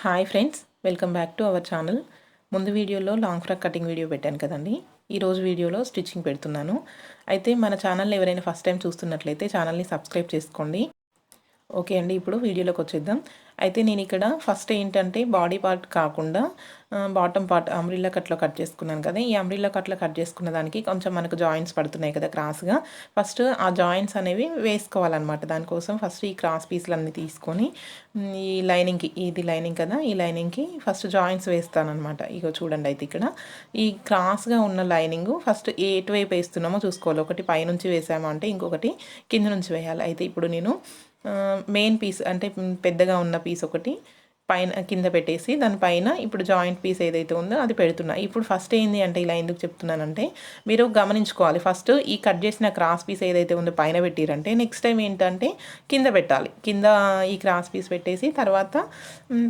Hi friends, welcome back to our channel. ముందు వీడియోలో long frock cutting video పెట్టాను కదండి. ఈరోజు వీడియోలో స్టిచ్చింగ్ పెడుతున్నాను. అయితే మన ఛానల్ని ఎవరైనా ఫస్ట్ టైం చూస్తున్నట్లయితే ఛానల్ని సబ్స్క్రైబ్ చేసుకోండి. ఓకే అండి, ఇప్పుడు వీడియోలోకి వచ్చేద్దాం. అయితే నేను ఇక్కడ ఫస్ట్ ఏంటంటే బాడీ పార్ట్ కాకుండా బాటమ్ పార్ట్ అంబ్రిల్లా కట్లో కట్ చేసుకున్నాను కదా. ఈ అంబ్రిల్లా కట్లో కట్ చేసుకున్న దానికి కొంచెం మనకు జాయింట్స్ పడుతున్నాయి కదా క్రాస్గా. ఫస్ట్ ఆ జాయింట్స్ అనేవి వేసుకోవాలన్నమాట. దానికోసం ఫస్ట్ ఈ క్రాస్ పీస్లన్నీ తీసుకొని ఈ లైనింగ్కి, ఇది లైనింగ్ కదా, ఈ లైనింగ్కి ఫస్ట్ జాయింట్స్ వేస్తానమాట. ఇగో చూడండి. అయితే ఇక్కడ ఈ క్రాస్గా ఉన్న లైనింగ్ ఫస్ట్ ఎటువైపు వేస్తున్నామో చూసుకోవాలి. ఒకటి పైనుంచి వేసామో అంటే ఇంకొకటి కింద నుంచి వేయాలి. అయితే ఇప్పుడు నేను మెయిన్ పీస్ అంటే పెద్దగా ఉన్న పీస్ ఒకటి పైన కింద పెట్టేసి దానిపైన ఇప్పుడు జాయింట్ పీస్ ఏదైతే ఉందో అది పెడుతున్నా. ఇప్పుడు ఫస్ట్ ఏంది అంటే ఇలా ఎందుకు చెప్తున్నానంటే మీరు గమనించుకోవాలి. ఫస్ట్ ఈ కట్ చేసిన క్రాస్ పీస్ ఏదైతే ఉందో పైన పెట్టిరంటే నెక్స్ట్ టైం ఏంటంటే కింద పెట్టాలి. కింద ఈ క్రాస్ పీస్ పెట్టేసి తర్వాత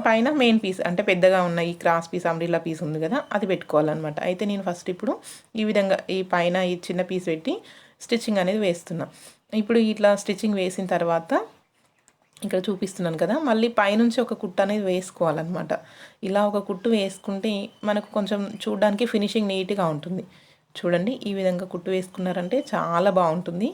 పైన మెయిన్ పీస్ అంటే పెద్దగా ఉన్న ఈ క్రాస్ పీస్ అంబ్రిల్లా పీస్ ఉంది కదా అది పెట్టుకోవాలన్నమాట. అయితే నేను ఫస్ట్ ఇప్పుడు ఈ విధంగా ఈ పైన ఈ చిన్న పీస్ పెట్టి స్టిచ్చింగ్ అనేది వేస్తున్నా. ఇప్పుడు ఇట్లా స్టిచ్చింగ్ వేసిన తర్వాత ఇక్కడ చూపిస్తున్నాను కదా, మళ్ళీ పైనుంచి ఒక కుట్టు అనేది వేసుకోవాలన్నమాట. ఇలా ఒక కుట్టు వేసుకుంటే మనకు కొంచెం చూడడానికి ఫినిషింగ్ నీట్గా ఉంటుంది. చూడండి, ఈ విధంగా కుట్టు వేసుకున్నారంటే చాలా బాగుంటుంది,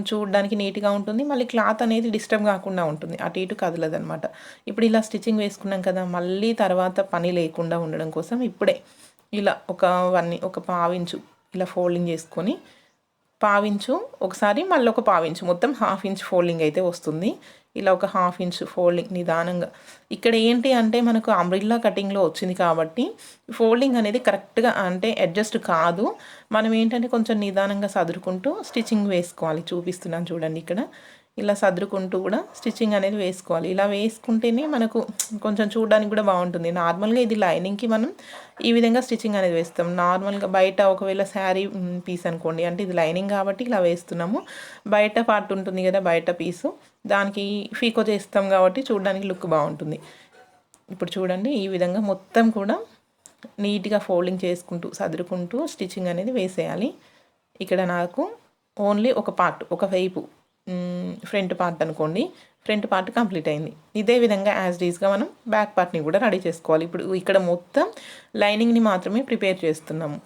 చూడడానికి నీట్గా ఉంటుంది. మళ్ళీ క్లాత్ అనేది డిస్టర్బ్ కాకుండా ఉంటుంది, అటు ఇటు కదలదనమాట. ఇప్పుడు ఇలా స్టిచ్చింగ్ వేసుకున్నాం కదా, మళ్ళీ తర్వాత పని లేకుండా ఉండడం కోసం ఇప్పుడే ఇలా ఒక పావించు ఇలా ఫోల్డింగ్ చేసుకొని పావించు ఒకసారి మళ్ళీ ఒక పావించు మొత్తం హాఫ్ ఇంచ్ ఫోల్డింగ్ అయితే వస్తుంది. ఇలా ఒక హాఫ్ ఇంచ్ ఫోల్డింగ్ నిదానంగా. ఇక్కడ ఏంటి అంటే మనకు అంబ్రిల్లా కటింగ్లో వచ్చింది కాబట్టి ఫోల్డింగ్ అనేది కరెక్ట్గా అంటే అడ్జస్ట్ కాదు. మనం ఏంటంటే కొంచెం నిదానంగా సదురుకుంటూ స్టిచ్చింగ్ వేసుకోవాలి. చూపిస్తున్నాను చూడండి. ఇక్కడ ఇలా సదురుకుంటూ కూడా స్టిచ్చింగ్ అనేది వేసుకోవాలి. ఇలా వేసుకుంటేనే మనకు కొంచెం చూడడానికి కూడా బాగుంటుంది. నార్మల్గా ఇది లైనింగ్కి మనం ఈ విధంగా స్టిచ్చింగ్ అనేది వేస్తాం. నార్మల్గా బయట ఒకవేళ శారీ పీస్ అనుకోండి, అంటే ఇది లైనింగ్ కాబట్టి ఇలా వేస్తున్నాము. బయట పార్ట్ ఉంటుంది కదా, బయట పీసు, దానికి ఫీకో చేస్తాం కాబట్టి చూడడానికి లుక్ బాగుంటుంది. ఇప్పుడు చూడండి, ఈ విధంగా మొత్తం కూడా నీట్గా ఫోల్డింగ్ చేసుకుంటూ సదురుకుంటూ స్టిచ్చింగ్ అనేది వేసేయాలి. ఇక్కడ నాకు ఓన్లీ ఒక పార్ట్, ఒకవైపు ఫ్రంట్ పార్ట్ అనుకోండి, ఫ్రంట్ పార్ట్ కంప్లీట్ అయింది. ఇదే విధంగా యాజ్ డీస్గా మనం బ్యాక్ పార్ట్ని కూడా రెడీ చేసుకోవాలి. ఇప్పుడు ఇక్కడ మొత్తం లైనింగ్ని మాత్రమే ప్రిపేర్ చేస్తున్నాము.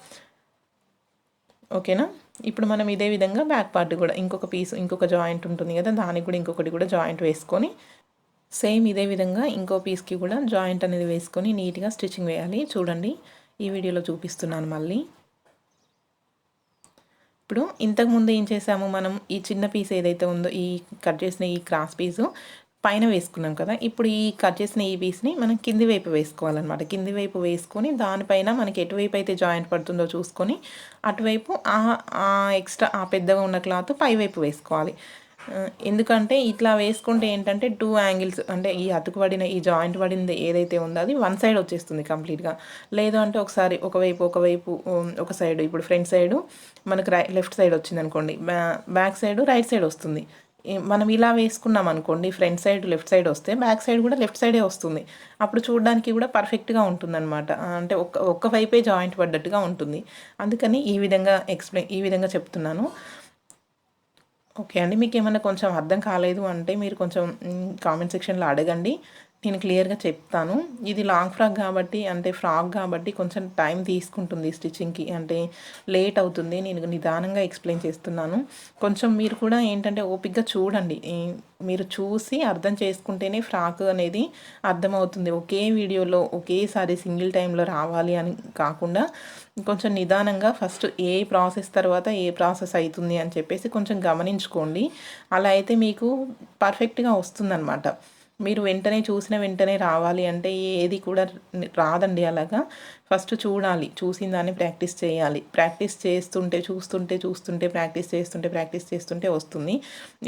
ఓకేనా. ఇప్పుడు మనం ఇదే విధంగా బ్యాక్ పార్ట్ కూడా ఇంకొక పీస్, ఇంకొక జాయింట్ ఉంటుంది కదా, దానికి కూడా ఇంకొకటి కూడా జాయింట్ వేసుకొని సేమ్ ఇదే విధంగా ఇంకో పీస్కి కూడా జాయింట్ అనేది వేసుకొని నీట్గా స్టిచ్చింగ్ వేయాలి. చూడండి, ఈ వీడియోలో చూపిస్తున్నాను మళ్ళీ. ఇప్పుడు ఇంతకుముందు ఏం చేసాము, మనం ఈ చిన్న పీస్ ఏదైతే ఉందో ఈ కట్ చేసిన ఈ క్రాస్ పీసు పైన వేసుకున్నాం కదా. ఇప్పుడు ఈ కట్ చేసిన ఈ పీస్ని మనం కింది వైపు వేసుకోవాలన్నమాట. కింది వైపు వేసుకొని దానిపైన మనకి ఎటువైపు అయితే జాయింట్ పడుతుందో చూసుకొని అటువైపు ఎక్స్ట్రా పెద్దగా ఉన్న క్లాత్ పై వైపు వేసుకోవాలి. ఎందుకంటే ఇట్లా వేసుకుంటే ఏంటంటే 2 యాంగిల్స్ అంటే ఈ అతుకుపడిన ఈ జాయింట్ పడింది ఏదైతే ఉందో అది వన్ సైడ్ వచ్చేస్తుంది కంప్లీట్గా. లేదు అంటే ఒకసారి ఒకవైపు ఒక సైడ్, ఇప్పుడు ఫ్రంట్ సైడు మనకు లెఫ్ట్ సైడ్ వచ్చింది అనుకోండి, బ్యాక్ సైడ్ రైట్ సైడ్ వస్తుంది. మనం ఇలా వేసుకున్నాం అనుకోండి, ఫ్రంట్ సైడ్ లెఫ్ట్ సైడ్ వస్తే బ్యాక్ సైడ్ కూడా లెఫ్ట్ సైడే వస్తుంది. అప్పుడు చూడడానికి కూడా పర్ఫెక్ట్గా ఉంటుందన్నమాట. అంటే ఒక్క వైపే జాయింట్ పడ్డట్టుగా ఉంటుంది. అందుకని ఈ విధంగా చెప్తున్నాను. ఓకే అండి, మీకు ఏమైనా కొంచెం అర్థం కాలేదు అంటే మీరు కొంచెం కామెంట్ సెక్షన్లో అడగండి, నేను క్లియర్గా చెప్తాను. ఇది లాంగ్ ఫ్రాక్ కాబట్టి, అంటే ఫ్రాక్ కాబట్టి కొంచెం టైం తీసుకుంటుంది స్టిచ్చింగ్కి, అంటే లేట్ అవుతుంది. నేను నిదానంగా ఎక్స్ప్లెయిన్ చేస్తున్నాను. కొంచెం మీరు కూడా ఏంటంటే ఓపిక్గా చూడండి. మీరు చూసి అర్థం చేసుకుంటేనే ఫ్రాక్ అనేది అర్థమవుతుంది. ఒకే వీడియోలో ఒకేసారి సింగిల్ టైంలో రావాలి అని కాకుండా కొంచెం నిదానంగా ఫస్ట్ ఏ ప్రాసెస్ తర్వాత ఏ ప్రాసెస్ అవుతుంది అని చెప్పేసి కొంచెం గమనించుకోండి. అలా అయితే మీకు పర్ఫెక్ట్గా వస్తుందన్నమాట. మీరు వెంటనే చూసిన వెంటనే రావాలి అంటే ఏది కూడా రాదండి. అలాగా ఫస్ట్ చూడాలి, చూసిన దాన్ని ప్రాక్టీస్ చేయాలి. ప్రాక్టీస్ చూస్తుంటే ప్రాక్టీస్ చేస్తుంటే వస్తుంది.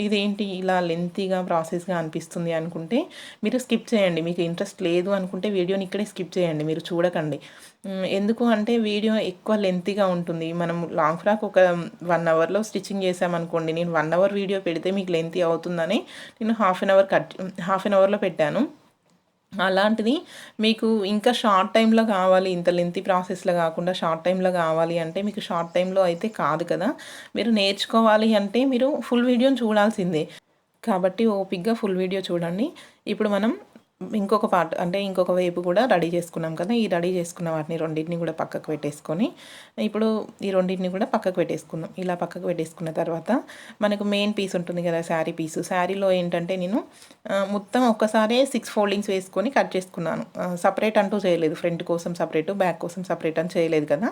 ఇదేంటి ఇలా లెంతీగా ప్రాసెస్గా అనిపిస్తుంది అనుకుంటే మీరు స్కిప్ చేయండి. మీకు ఇంట్రెస్ట్ లేదు అనుకుంటే వీడియోని ఇక్కడే స్కిప్ చేయండి, మీరు చూడకండి. ఎందుకు అంటే వీడియో ఎక్కువ లెంతీగా ఉంటుంది. మనం లాంగ్ ఫ్రాక్ ఒక 1 అవర్లో స్టిచ్చింగ్ చేసామనుకోండి, నేను 1 అవర్ వీడియో పెడితే మీకు లెంతీ అవుతుందని నేను హాఫ్ అన్ అవర్లో పెట్టాను. అలాంటిది మీకు ఇంకా షార్ట్ టైంలో కావాలి, ఇంత లెంతీ ప్రాసెస్లో కాకుండా షార్ట్ టైంలో కావాలి అంటే మీకు షార్ట్ టైంలో అయితే కాదు కదా. మీరు నేర్చుకోవాలి అంటే మీరు ఫుల్ వీడియోని చూడాల్సిందే. కాబట్టి ఓపిక్గా ఫుల్ వీడియో చూడండి. ఇప్పుడు మనం ఇంకొక పార్ట్ అంటే ఇంకొక వైపు కూడా రెడీ చేసుకున్నాం కదా, ఈ రెడీ చేసుకున్న వాటిని రెండింటిని కూడా పక్కకు పెట్టేసుకొని ఇప్పుడు ఈ రెండింటిని కూడా పక్కకు పెట్టేసుకుందాం. ఇలా పక్కకు పెట్టేసుకున్న తర్వాత మనకు మెయిన్ పీస్ ఉంటుంది కదా, శారీ పీసు. శారీలో ఏంటంటే నేను మొత్తం ఒక్కసారి 6 ఫోల్డింగ్స్ వేసుకొని కట్ చేసుకున్నాను. సపరేట్ అంటూ చేయలేదు, ఫ్రంట్ కోసం సపరేటు బ్యాక్ కోసం సపరేట్ అని చేయలేదు కదా.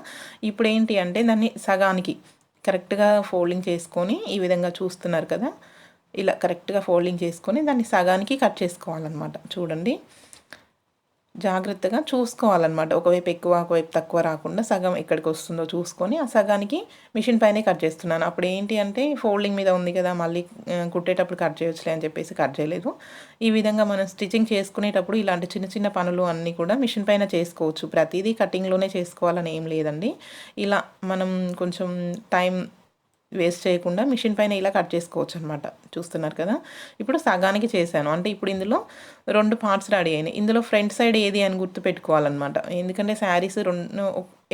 ఇప్పుడు ఏంటి అంటే దాన్ని సగానికి కరెక్ట్గా ఫోల్డింగ్ చేసుకొని ఈ విధంగా చూస్తున్నారు కదా, ఇలా కరెక్ట్గా ఫోల్డింగ్ చేసుకొని దాన్ని సగానికి కట్ చేసుకోవాలన్నమాట. చూడండి, జాగ్రత్తగా చూసుకోవాలన్నమాట, ఒకవైపు ఎక్కువ ఒకవైపు తక్కువ రాకుండా సగం ఎక్కడికి వస్తుందో చూసుకొని ఆ సగానికి మిషన్ పైనే కట్ చేస్తున్నాను. అప్పుడు ఏంటి అంటే ఫోల్డింగ్ మీద ఉంది కదా, మళ్ళీ కుట్టేటప్పుడు కట్ చేయొచ్చులే అని చెప్పేసి కట్ చేయలేదు. ఈ విధంగా మనం స్టిచ్చింగ్ చేసుకునేటప్పుడు ఇలాంటి చిన్న చిన్న పనులు అన్నీ కూడా మిషన్ పైన చేసుకోవచ్చు. ప్రతిదీ కటింగ్లోనే చేసుకోవాలని ఏం లేదండి. ఇలా మనం కొంచెం టైం వేస్ట్ చేయకుండా మిషన్ పైన ఇలా కట్ చేసుకోవచ్చు అనమాట. చూస్తున్నారు కదా, ఇప్పుడు సగానికి చేశాను. అంటే ఇప్పుడు ఇందులో 2 పార్ట్స్ రెడీ అయినాయి. ఇందులో ఫ్రంట్ సైడ్ ఏది అని గుర్తు పెట్టుకోవాలన్నమాట. ఎందుకంటే శారీస్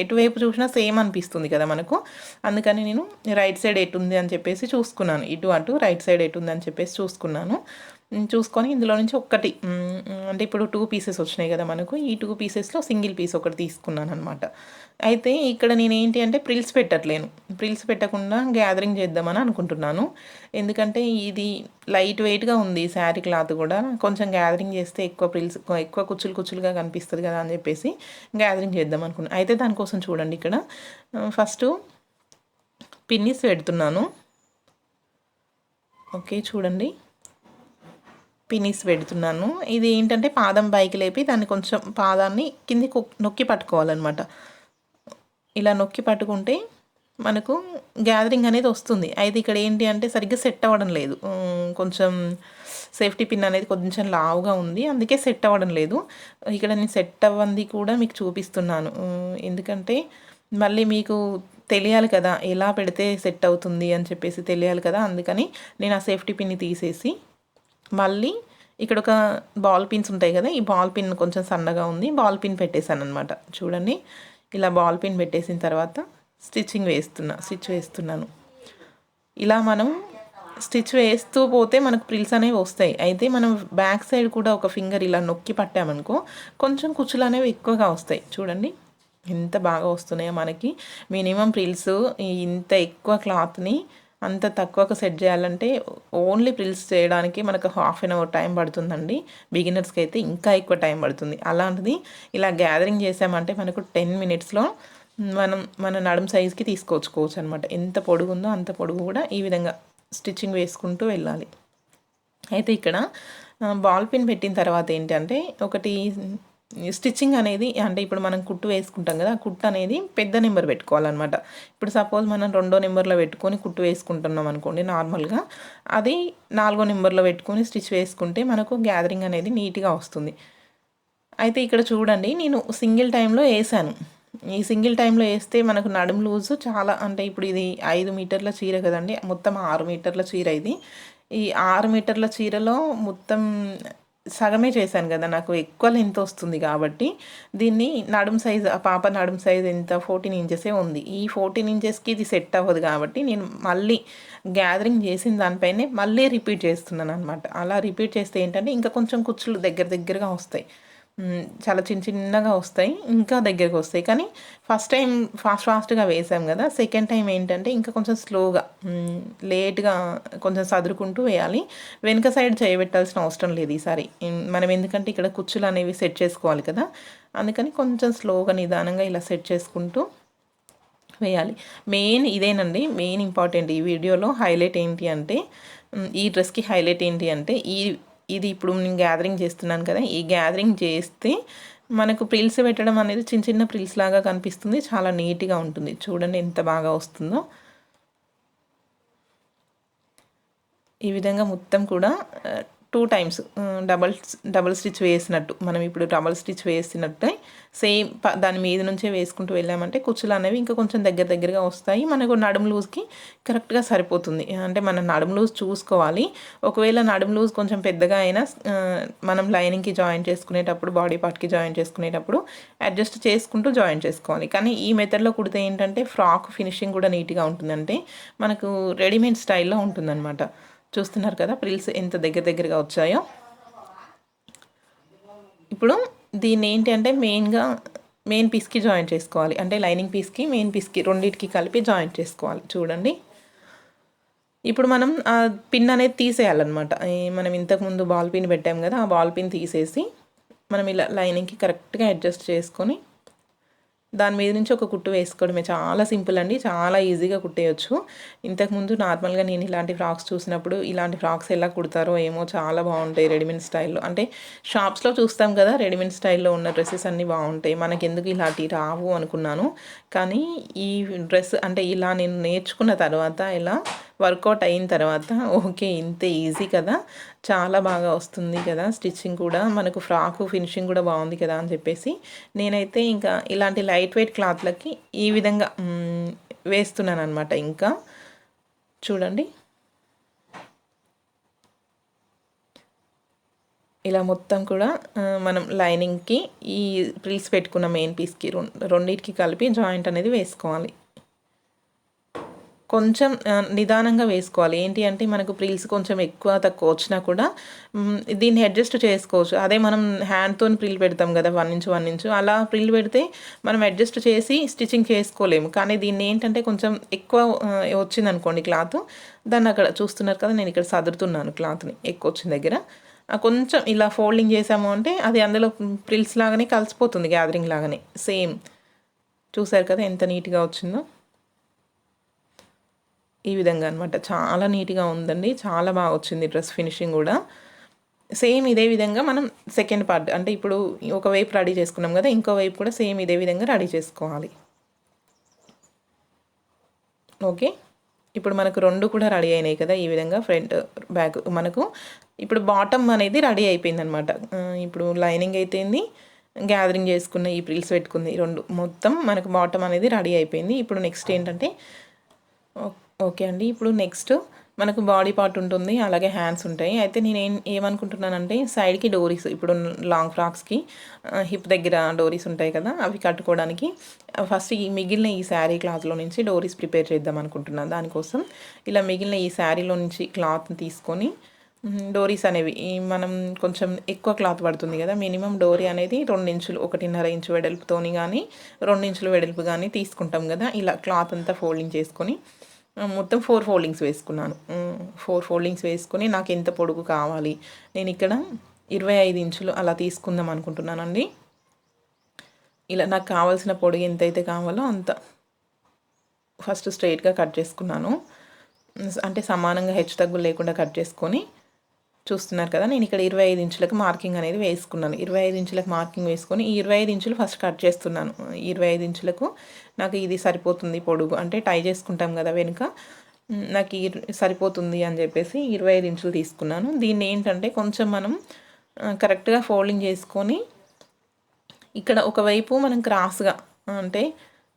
ఎటువైపు చూసినా సేమ్ అనిపిస్తుంది కదా మనకు. అందుకని నేను రైట్ సైడ్ ఎటు ఉంది అని చెప్పేసి చూసుకున్నాను, ఇటు అటు రైట్ సైడ్ ఎటు ఉంది అని చెప్పేసి చూసుకున్నాను. చూసుకొని ఇందులో నుంచి ఒక్కటి అంటే ఇప్పుడు 2 పీసెస్ వచ్చినాయి కదా మనకు, ఈ 2 పీసెస్లో సింగిల్ పీస్ ఒకటి తీసుకున్నాను అనమాట. అయితే ఇక్కడ నేను ఏంటి అంటే ప్రిల్స్ పెట్టట్లేను, ప్రిల్స్ పెట్టకుండా గ్యాదరింగ్ చేద్దామని అనుకుంటున్నాను. ఎందుకంటే ఇది లైట్ వెయిట్గా ఉంది శారీ క్లాత్ కూడా, కొంచెం గ్యాదరింగ్ చేస్తే ఎక్కువ ప్రిల్స్ ఎక్కువ కుచ్చులు కుచ్చులుగా కనిపిస్తుంది కదా అని చెప్పేసి గ్యాదరింగ్ చేద్దాం అనుకున్నాను. అయితే దానికోసం చూడండి, ఇక్కడ ఫస్ట్ పిన్నిస్ పెడుతున్నాను. ఓకే, చూడండి, పినిస్ పెడుతున్నాను. ఇది ఏంటంటే పాదం పైకి లేపి దాన్ని కొంచెం పాదాన్ని కిందికి నొక్కి పట్టుకోవాలన్నమాట. ఇలా నొక్కి పట్టుకుంటే మనకు గ్యాదరింగ్ అనేది వస్తుంది. అయితే ఇక్కడ ఏంటి అంటే సరిగ్గా సెట్ అవ్వడం లేదు, కొంచెం సేఫ్టీ పిన్ అనేది కొంచెం లావుగా ఉంది, అందుకే సెట్ అవ్వడం లేదు. ఇక్కడ నేను సెట్ అవ్వంది కూడా మీకు చూపిస్తున్నాను, ఎందుకంటే మళ్ళీ మీకు తెలియాలి కదా ఎలా పెడితే సెట్ అవుతుంది అని చెప్పేసి తెలియాలి కదా. అందుకని నేను ఆ సేఫ్టీ పిన్ని తీసేసి మళ్ళీ ఇక్కడ ఒక బాల్ పిన్స్ ఉంటాయి కదా, ఈ బాల్ పిన్ కొంచెం సన్నగా ఉంది, బాల్ పిన్ పెట్టేశాను అనమాట. చూడండి, ఇలా బాల్ పిన్ పెట్టేసిన తర్వాత స్టిచ్ వేస్తున్నాను. ఇలా మనం స్టిచ్ వేస్తూ పోతే మనకు ప్రిల్స్ అనేవి వస్తాయి. అయితే మనం బ్యాక్ సైడ్ కూడా ఒక ఫింగర్ ఇలా నొక్కి పట్టామనుకో కొంచెం కుచ్చులు అనేవి ఎక్కువగా వస్తాయి. చూడండి ఎంత బాగా వస్తున్నాయో మనకి. మినిమం ప్రిల్స్ ఇంత ఎక్కువ క్లాత్ని అంత తక్కువగా సెట్ చేయాలంటే ఓన్లీ ప్రిల్స్ చేయడానికి మనకు 1/2 అవర్ టైం పడుతుందండి. బిగినర్స్కి అయితే ఇంకా ఎక్కువ టైం పడుతుంది. అలాంటిది ఇలా గ్యాదరింగ్ చేసామంటే మనకు 10 మినిట్స్లో మన నడుము సైజ్కి తీసుకొచ్చుకోవచ్చు అనమాట. ఎంత పొడుగు ఉందో అంత పొడుగు కూడా ఈ విధంగా స్టిచ్చింగ్ వేసుకుంటూ వెళ్ళాలి. అయితే ఇక్కడ బాల్ పిన్ పెట్టిన తర్వాత ఏంటంటే ఒకటి స్టిచ్చింగ్ అనేది అంటే ఇప్పుడు మనం కుట్టు వేసుకుంటాం కదా, కుట్టు అనేది పెద్ద నెంబర్ పెట్టుకోవాలన్నమాట. ఇప్పుడు సపోజ్ మనం 2వ నెంబర్లో పెట్టుకొని కుట్టు వేసుకుంటున్నాం అనుకోండి, నార్మల్గా అది 4వ నెంబర్లో పెట్టుకొని స్టిచ్ వేసుకుంటే మనకు గ్యాదరింగ్ అనేది నీట్గా వస్తుంది. అయితే ఇక్కడ చూడండి, నేను సింగిల్ టైంలో వేసాను. ఈ సింగిల్ టైంలో వేస్తే మనకు నడుము లూజు చాలా, అంటే ఇప్పుడు ఇది 5 మీటర్ల చీర కదండి, మొత్తం 6 మీటర్ల చీర ఇది. ఈ 6 మీటర్ల చీరలో మొత్తం సగమే చేశాను కదా, నాకు ఎక్కువ లెంత్ వస్తుంది కాబట్టి దీన్ని నడుము సైజ్, ఆ పాప నడుము సైజ్ ఎంత 14 ఇంచెసే ఉంది. ఈ 14 ఇంచెస్కి ఇది సెట్ అవ్వదు కాబట్టి నేను మళ్ళీ గ్యాదరింగ్ చేసిన దానిపైనే మళ్ళీ రిపీట్ చేస్తున్నాను అనమాట. అలా రిపీట్ చేస్తే ఏంటంటే ఇంకా కొంచెం కుచ్చులు దగ్గరగా వస్తాయి, చాలా చిన్నగా వస్తాయి, ఇంకా దగ్గరకు వస్తాయి. కానీ ఫస్ట్ టైం ఫాస్ట్గా వేసాం కదా, సెకండ్ టైం ఏంటంటే ఇంకా కొంచెం స్లోగా లేట్గా కొంచెం సదురుకుంటూ వేయాలి. వెనుక సైడ్ చేయబెట్టాల్సిన అవసరం లేదు ఈసారి మనం, ఎందుకంటే ఇక్కడ కుచ్చులు అనేవి సెట్ చేసుకోవాలి కదా, అందుకని కొంచెం స్లోగా నిదానంగా ఇలా సెట్ చేసుకుంటూ వేయాలి. మెయిన్ ఇదేనండి, మెయిన్ ఇంపార్టెంట్ ఈ వీడియోలో హైలైట్ ఏంటి అంటే, ఈ డ్రెస్కి హైలైట్ ఏంటి అంటే ఇది ఇప్పుడు నేను గ్యాదరింగ్ చేస్తున్నాను కదా, ఈ గ్యాదరింగ్ చేస్తే మనకు ప్రిల్స్ పెట్టడం అనేది చిన్న ప్రిల్స్ లాగా కనిపిస్తుంది, చాలా నీట్గా ఉంటుంది. చూడండి ఎంత బాగా వస్తుందో. ఈ విధంగా మొత్తం కూడా 2 టైమ్స్ డబల్ స్టిచ్ వేసినట్టు, మనం ఇప్పుడు డబల్ స్టిచ్ వేసినట్టే సేమ్ దాని మీద నుంచే వేసుకుంటూ వెళ్ళామంటే కుచ్చులు అనేవి ఇంకా కొంచెం దగ్గరగా వస్తాయి. మనకు నడుము లూజ్కి కరెక్ట్గా సరిపోతుంది. అంటే మనం నడుము లూజ్ చూసుకోవాలి. ఒకవేళ నడుము లూజ్ కొంచెం పెద్దగా అయినా మనం లైనింగ్కి జాయిన్ చేసుకునేటప్పుడు, బాడీ పార్ట్కి జాయిన్ చేసుకునేటప్పుడు అడ్జస్ట్ చేసుకుంటూ జాయిన్ చేసుకోవాలి. కానీ ఈ మెథడ్లో కుడితే ఏంటంటే ఫ్రాక్ ఫినిషింగ్ కూడా నీట్గా ఉంటుందంటే మనకు రెడీమేడ్ స్టైల్లో ఉంటుందన్నమాట. చూస్తున్నారు కదా ప్రిల్స్ ఎంత దగ్గరగా వచ్చాయో. ఇప్పుడు దీన్ని ఏంటి అంటే మెయిన్ పీస్కి జాయింట్ చేసుకోవాలి, అంటే లైనింగ్ పీస్కి మెయిన్ పీస్కి రెండింటికి కలిపి జాయింట్ చేసుకోవాలి. చూడండి, ఇప్పుడు మనం ఆ పిన్ అనేది తీసేయాలన్నమాట. మనం ఇంతకుముందు బాల్ పిన్ పెట్టాం కదా, ఆ బాల్ పిన్ తీసేసి మనం ఇలా లైనింగ్కి కరెక్ట్గా అడ్జస్ట్ చేసుకొని దాని మీద నుంచి ఒక కుట్టు వేసుకోవడమే. చాలా సింపుల్ అండి, చాలా ఈజీగా కుట్టేయచ్చు. ఇంతకుముందు నార్మల్గా నేను ఇలాంటి ఫ్రాక్స్ చూసినప్పుడు ఇలాంటి ఫ్రాక్స్ ఎలా కుడతారో ఏమో, చాలా బాగుంటాయి రెడీమేడ్ స్టైల్లో. అంటే షాప్స్లో చూస్తాం కదా రెడీమేడ్ స్టైల్లో ఉన్న డ్రెస్సెస్ అన్నీ బాగుంటాయి, మనకెందుకు ఇలాంటివి రావు అనుకున్నాను. కానీ ఈ డ్రెస్ అంటే ఇలా నేను నేర్చుకున్న తర్వాత, ఇలా వర్కౌట్ అయిన తర్వాత ఓకే ఇంతే ఈజీ కదా, చాలా బాగా వస్తుంది కదా స్టిచ్చింగ్ కూడా, మనకు ఫ్రాకు ఫినిషింగ్ కూడా బాగుంది కదా అని చెప్పేసి నేనైతే ఇంకా ఇలాంటి లైట్ వెయిట్ క్లాత్లకి ఈ విధంగా వేస్తున్నాను అనమాట. ఇంకా చూడండి, ఇలా మొత్తం కూడా మనం లైనింగ్కి ఈ ప్రిల్స్ పెట్టుకున్న మెయిన్ పీస్కి రెండింటికి కలిపి జాయింట్ అనేది వేసుకోవాలి. కొంచెం నిదానంగా వేసుకోవాలి. ఏంటి అంటే మనకు ప్రిల్స్ కొంచెం ఎక్కువ తక్కువ వచ్చినా కూడా దీన్ని అడ్జస్ట్ చేసుకోవచ్చు. అదే మనం హ్యాండ్తో ప్రిల్ పెడతాం కదా 1 ఇంచ్ 1 ఇంచ్, అలా ప్రిల్ పెడితే మనం అడ్జస్ట్ చేసి స్టిచ్చింగ్ చేసుకోలేము. కానీ దీన్ని ఏంటంటే కొంచెం ఎక్కువ వచ్చిందనుకోండి క్లాత్, దాన్ని అక్కడ చూస్తున్నారు కదా నేను ఇక్కడ సదురుతున్నాను క్లాత్ని ఎక్కువ వచ్చిన దగ్గర, కొంచెం ఇలా ఫోల్డింగ్ చేసాము అంటే అది అందులో ప్రిల్స్ లాగానే కలిసిపోతుంది, గ్యాదరింగ్ లాగానే సేమ్. చూసారు కదా ఎంత నీట్గా వచ్చిందో, ఈ విధంగా అనమాట. చాలా నీట్గా ఉందండి, చాలా బాగా వచ్చింది డ్రెస్ ఫినిషింగ్ కూడా. సేమ్ ఇదే విధంగా మనం సెకండ్ పార్ట్ అంటే ఇప్పుడు ఒకవైపు రెడీ చేసుకున్నాం కదా, ఇంకోవైపు కూడా సేమ్ ఇదే విధంగా రెడీ చేసుకోవాలి. ఓకే, ఇప్పుడు మనకు రెండు కూడా రెడీ అయినాయి కదా, ఈ విధంగా ఫ్రంట్ బ్యాక్. మనకు ఇప్పుడు బాటమ్ అనేది రెడీ అయిపోయింది అనమాట. ఇప్పుడు లైనింగ్ అయిపోయింది, గ్యాదరింగ్ చేసుకున్న ఈ ప్రిల్స్ పెట్టుకుంది, రెండు మొత్తం మనకు బాటమ్ అనేది రెడీ అయిపోయింది. ఇప్పుడు నెక్స్ట్ ఏంటంటే ఓకే అండి, ఇప్పుడు నెక్స్ట్ మనకు బాడీ పార్ట్ ఉంటుంది, అలాగే హ్యాండ్స్ ఉంటాయి. అయితే నేను ఏమనుకుంటున్నానంటే సైడ్కి డోరీస్, ఇప్పుడు లాంగ్ ఫ్రాక్స్కి హిప్ దగ్గర డోరీస్ ఉంటాయి కదా, అవి కట్టుకోవడానికి ఫస్ట్ ఈ మిగిలిన ఈ శారీ క్లాత్లో నుంచి డోరీస్ ప్రిపేర్ చేద్దాం అనుకుంటున్నాను. దానికోసం ఇలా మిగిలిన ఈ శారీలో నుంచి క్లాత్ని తీసుకొని డోరీస్ అనేవి మనం కొంచెం ఎక్కువ క్లాత్ పడుతుంది కదా, మినిమం డోరీ అనేది 2 ఇంచులు 1.5 ఇంచు వెడల్పుతోని కానీ 2 ఇంచులు వెడల్పు కానీ తీసుకుంటాం కదా. ఇలా క్లాత్ అంతా ఫోల్డింగ్ చేసుకొని మొత్తం 4 ఫోల్డింగ్స్ వేసుకున్నాను. 4 ఫోల్డింగ్స్ వేసుకొని నాకు ఎంత పొడుగు కావాలి, నేను ఇక్కడ 25 ఇంచులు అలా తీసుకుందాం అనుకుంటున్నానండి. ఇలా నాకు కావాల్సిన పొడుగు ఎంతైతే కావాలో అంత ఫస్ట్ స్ట్రైట్గా కట్ చేసుకున్నాను. అంటే సమానంగా హెచ్చు తగ్గులు లేకుండా కట్ చేసుకొని చూస్తున్నారు కదా, నేను ఇక్కడ 25 ఇంచులకు మార్కింగ్ అనేది వేసుకున్నాను. 25 ఇంచులకు మార్కింగ్ వేసుకొని ఈ 25 ఇంచులు ఫస్ట్ కట్ చేస్తున్నాను. 25 ఇంచులకు నాకు ఇది సరిపోతుంది పొడుగు, అంటే టై చేసుకుంటాం కదా వెనుక, నాకు సరిపోతుంది అని చెప్పేసి 25 ఇంచులు తీసుకున్నాను. దీన్ని ఏంటంటే కొంచెం మనం కరెక్ట్గా ఫోల్డింగ్ చేసుకొని ఇక్కడ ఒకవైపు మనం క్రాస్గా అంటే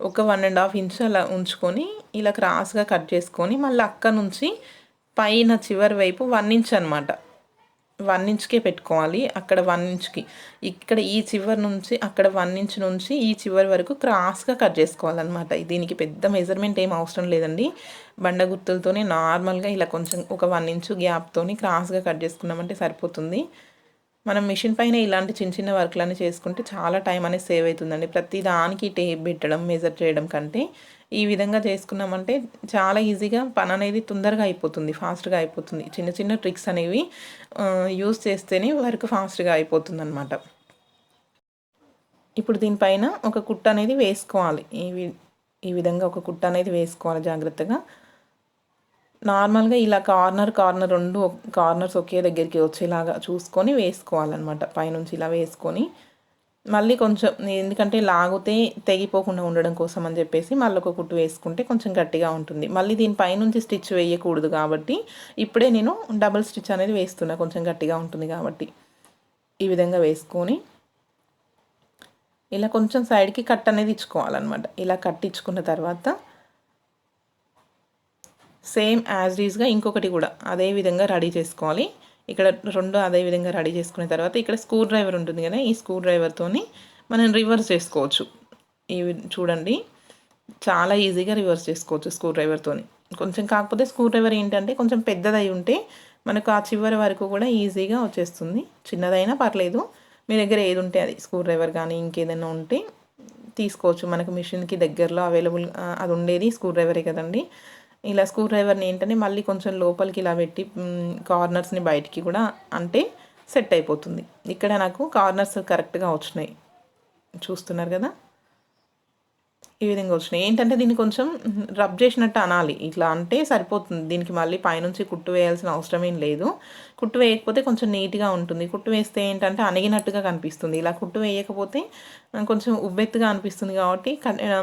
ఒక 1.5 ఇంచ్ అలా ఉంచుకొని ఇలా క్రాస్గా కట్ చేసుకొని మళ్ళీ అక్కడ నుంచి పైన చివరి వైపు 1 ఇంచ్ అనమాట, 1 ఇంచ్కే పెట్టుకోవాలి. అక్కడ 1 ఇంచ్కి ఇక్కడ ఈ చివరి నుంచి అక్కడ 1 ఇంచ్ నుంచి ఈ చివరి వరకు క్రాస్గా కట్ చేసుకోవాలన్నమాట. దీనికి పెద్ద మెజర్మెంట్ ఏం అవసరం లేదండి, బండ గుర్తులతోనే నార్మల్గా ఇలా కొంచెం ఒక 1 ఇంచు గ్యాప్తోని క్రాస్గా కట్ చేసుకున్నామంటే సరిపోతుంది. మనం మిషన్ పైన ఇలాంటి చిన్న చిన్న వర్క్లన్నీ చేసుకుంటే చాలా టైం అనేది సేవ్ అవుతుందండి. ప్రతి దానికి టేప్ పెట్టడం మెజర్ చేయడం కంటే ఈ విధంగా చేసుకున్నామంటే చాలా ఈజీగా పని అనేది తొందరగా అయిపోతుంది, ఫాస్ట్గా అయిపోతుంది. చిన్న చిన్న ట్రిక్స్ అనేవి యూస్ చేస్తేనే వర్క్ ఫాస్ట్గా అయిపోతుంది అనమాట. ఇప్పుడు దీనిపైన ఒక కుట్ట అనేది వేసుకోవాలి. ఈ విధంగా ఒక కుట్ట అనేది వేసుకోవాలి జాగ్రత్తగా. నార్మల్గా ఇలా కార్నర్ రెండు కార్నర్స్ ఒకే దగ్గరికి వచ్చేలాగా చూసుకొని వేసుకోవాలన్నమాట. పైనుంచి ఇలా వేసుకొని మళ్ళీ కొంచెం, ఎందుకంటే లాగితే తెగిపోకుండా ఉండడం కోసం అని చెప్పేసి మళ్ళీ ఒక కుట్టు వేసుకుంటే కొంచెం గట్టిగా ఉంటుంది. మళ్ళీ దీనిపైనుంచి స్టిచ్ వేయకూడదు కాబట్టి ఇప్పుడే నేను డబుల్ స్టిచ్ అనేది వేస్తున్నా, కొంచెం గట్టిగా ఉంటుంది కాబట్టి. ఈ విధంగా వేసుకొని ఇలా కొంచెం సైడ్కి కట్ అనేది ఇచ్చుకోవాలన్నమాట. ఇలా కట్టించుకున్న తర్వాత సేమ్ యాజ్ ఈజ్గా ఇంకొకటి కూడా అదే విధంగా రెడీ చేసుకోవాలి. ఇక్కడ రెండు అదే విధంగా రెడీ చేసుకున్న తర్వాత ఇక్కడ స్క్రూ డ్రైవర్ ఉంటుంది కదా, ఈ స్క్రూ డ్రైవర్తోని మనం రివర్స్ చేసుకోవచ్చు. ఇవి చూడండి, చాలా ఈజీగా రివర్స్ చేసుకోవచ్చు స్క్రూ డ్రైవర్తోని. కొంచెం కాకపోతే స్క్రూ డ్రైవర్ ఏంటంటే కొంచెం పెద్దదై ఉంటే మనకు ఆ చివరి వరకు కూడా ఈజీగా వచ్చేస్తుంది. చిన్నదైనా పర్లేదు, మీ దగ్గర ఏది ఉంటే అది స్క్రూ డ్రైవర్ కానీ ఇంకేదైనా ఉంటే తీసుకోవచ్చు. మనకు మిషన్కి దగ్గరలో అవైలబుల్ అది ఉండేది స్క్రూ డ్రైవరే కదండి. ఇలా స్క్రూ డ్రైవర్ని ఏంటంటే మళ్ళీ కొంచెం లోపలికి ఇలా పెట్టి కార్నర్స్ని బయటికి కూడా అంటే సెట్ అయిపోతుంది. ఇక్కడ నాకు కార్నర్స్ కరెక్ట్గా వచ్చినాయి, చూస్తున్నారు కదా, ఈ విధంగా వచ్చినాయి. ఏంటంటే దీన్ని కొంచెం రబ్ చేసినట్టు అనాలి, ఇట్లా అంటే సరిపోతుంది. దీనికి మళ్ళీ పైనుంచి కుట్టు వేయాల్సిన అవసరం ఏం లేదు. కుట్టు వేయకపోతే కొంచెం నీట్గా ఉంటుంది. కుట్టు వేస్తే ఏంటంటే అణిగినట్టుగా కనిపిస్తుంది. ఇలా కుట్టు వేయకపోతే కొంచెం ఉబ్బెత్తుగా అనిపిస్తుంది. కాబట్టి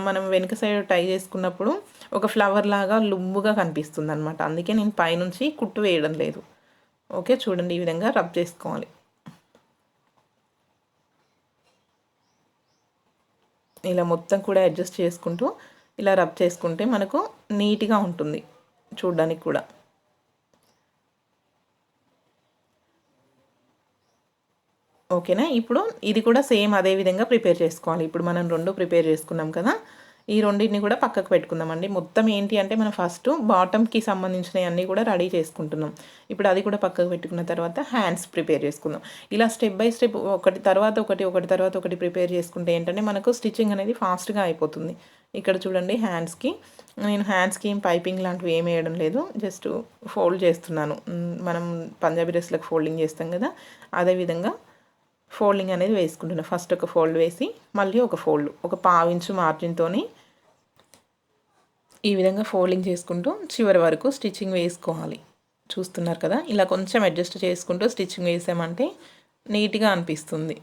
మనం వెనుక సైడ్ టై చేసుకున్నప్పుడు ఒక ఫ్లవర్ లాగా లుంబుగా కనిపిస్తుంది అనమాట. అందుకే నేను పైనుంచి కుట్టు వేయడం లేదు. ఓకే, చూడండి, ఈ విధంగా రబ్ చేసుకోవాలి. ఇలా మొత్తం కూడా అడ్జస్ట్ చేసుకుంటూ ఇలా రబ్ చేసుకుంటే మనకు నీట్గా ఉంటుంది చూడడానికి కూడా. ఓకేనా, ఇప్పుడు ఇది కూడా సేమ్ అదే విధంగా ప్రిపేర్ చేసుకోవాలి. ఇప్పుడు మనం 2 ప్రిపేర్ చేసుకున్నాం కదా, ఈ రెండింటిని కూడా పక్కకు పెట్టుకుందామండి. మొత్తం ఏంటి అంటే మనం ఫస్ట్ బాటమ్కి సంబంధించినవి అన్నీ కూడా రెడీ చేసుకుంటున్నాం. ఇప్పుడు అది కూడా పక్కకు పెట్టుకున్న తర్వాత హ్యాండ్స్ ప్రిపేర్ చేసుకుందాం. ఇలా స్టెప్ బై స్టెప్ ఒకటి తర్వాత ఒకటి ప్రిపేర్ చేసుకుంటే ఏంటంటే మనకు స్టిచ్చింగ్ అనేది ఫాస్ట్గా అయిపోతుంది. ఇక్కడ చూడండి, నేను హ్యాండ్స్కి ఏం పైపింగ్ లాంటివి ఏం వేయడం లేదు, జస్ట్ ఫోల్డ్ చేస్తున్నాను. మనం పంజాబీ డ్రెస్లకు ఫోల్డింగ్ చేస్తాం కదా, అదేవిధంగా ఫోల్డింగ్ అనేది వేసుకుంటున్నాను. ఫస్ట్ ఒక ఫోల్డ్ వేసి మళ్ళీ ఒక ఫోల్డ్, ఒక 1/2 ఇంచు మార్జిన్తో ఈ విధంగా ఫోల్డింగ్ చేసుకుంటూ చివరి వరకు స్టిచ్చింగ్ వేసుకోవాలి. చూస్తున్నారు కదా, ఇలా కొంచెం అడ్జస్ట్ చేసుకుంటూ స్టిచ్చింగ్ వేసామంటే నీట్గా అనిపిస్తుంది.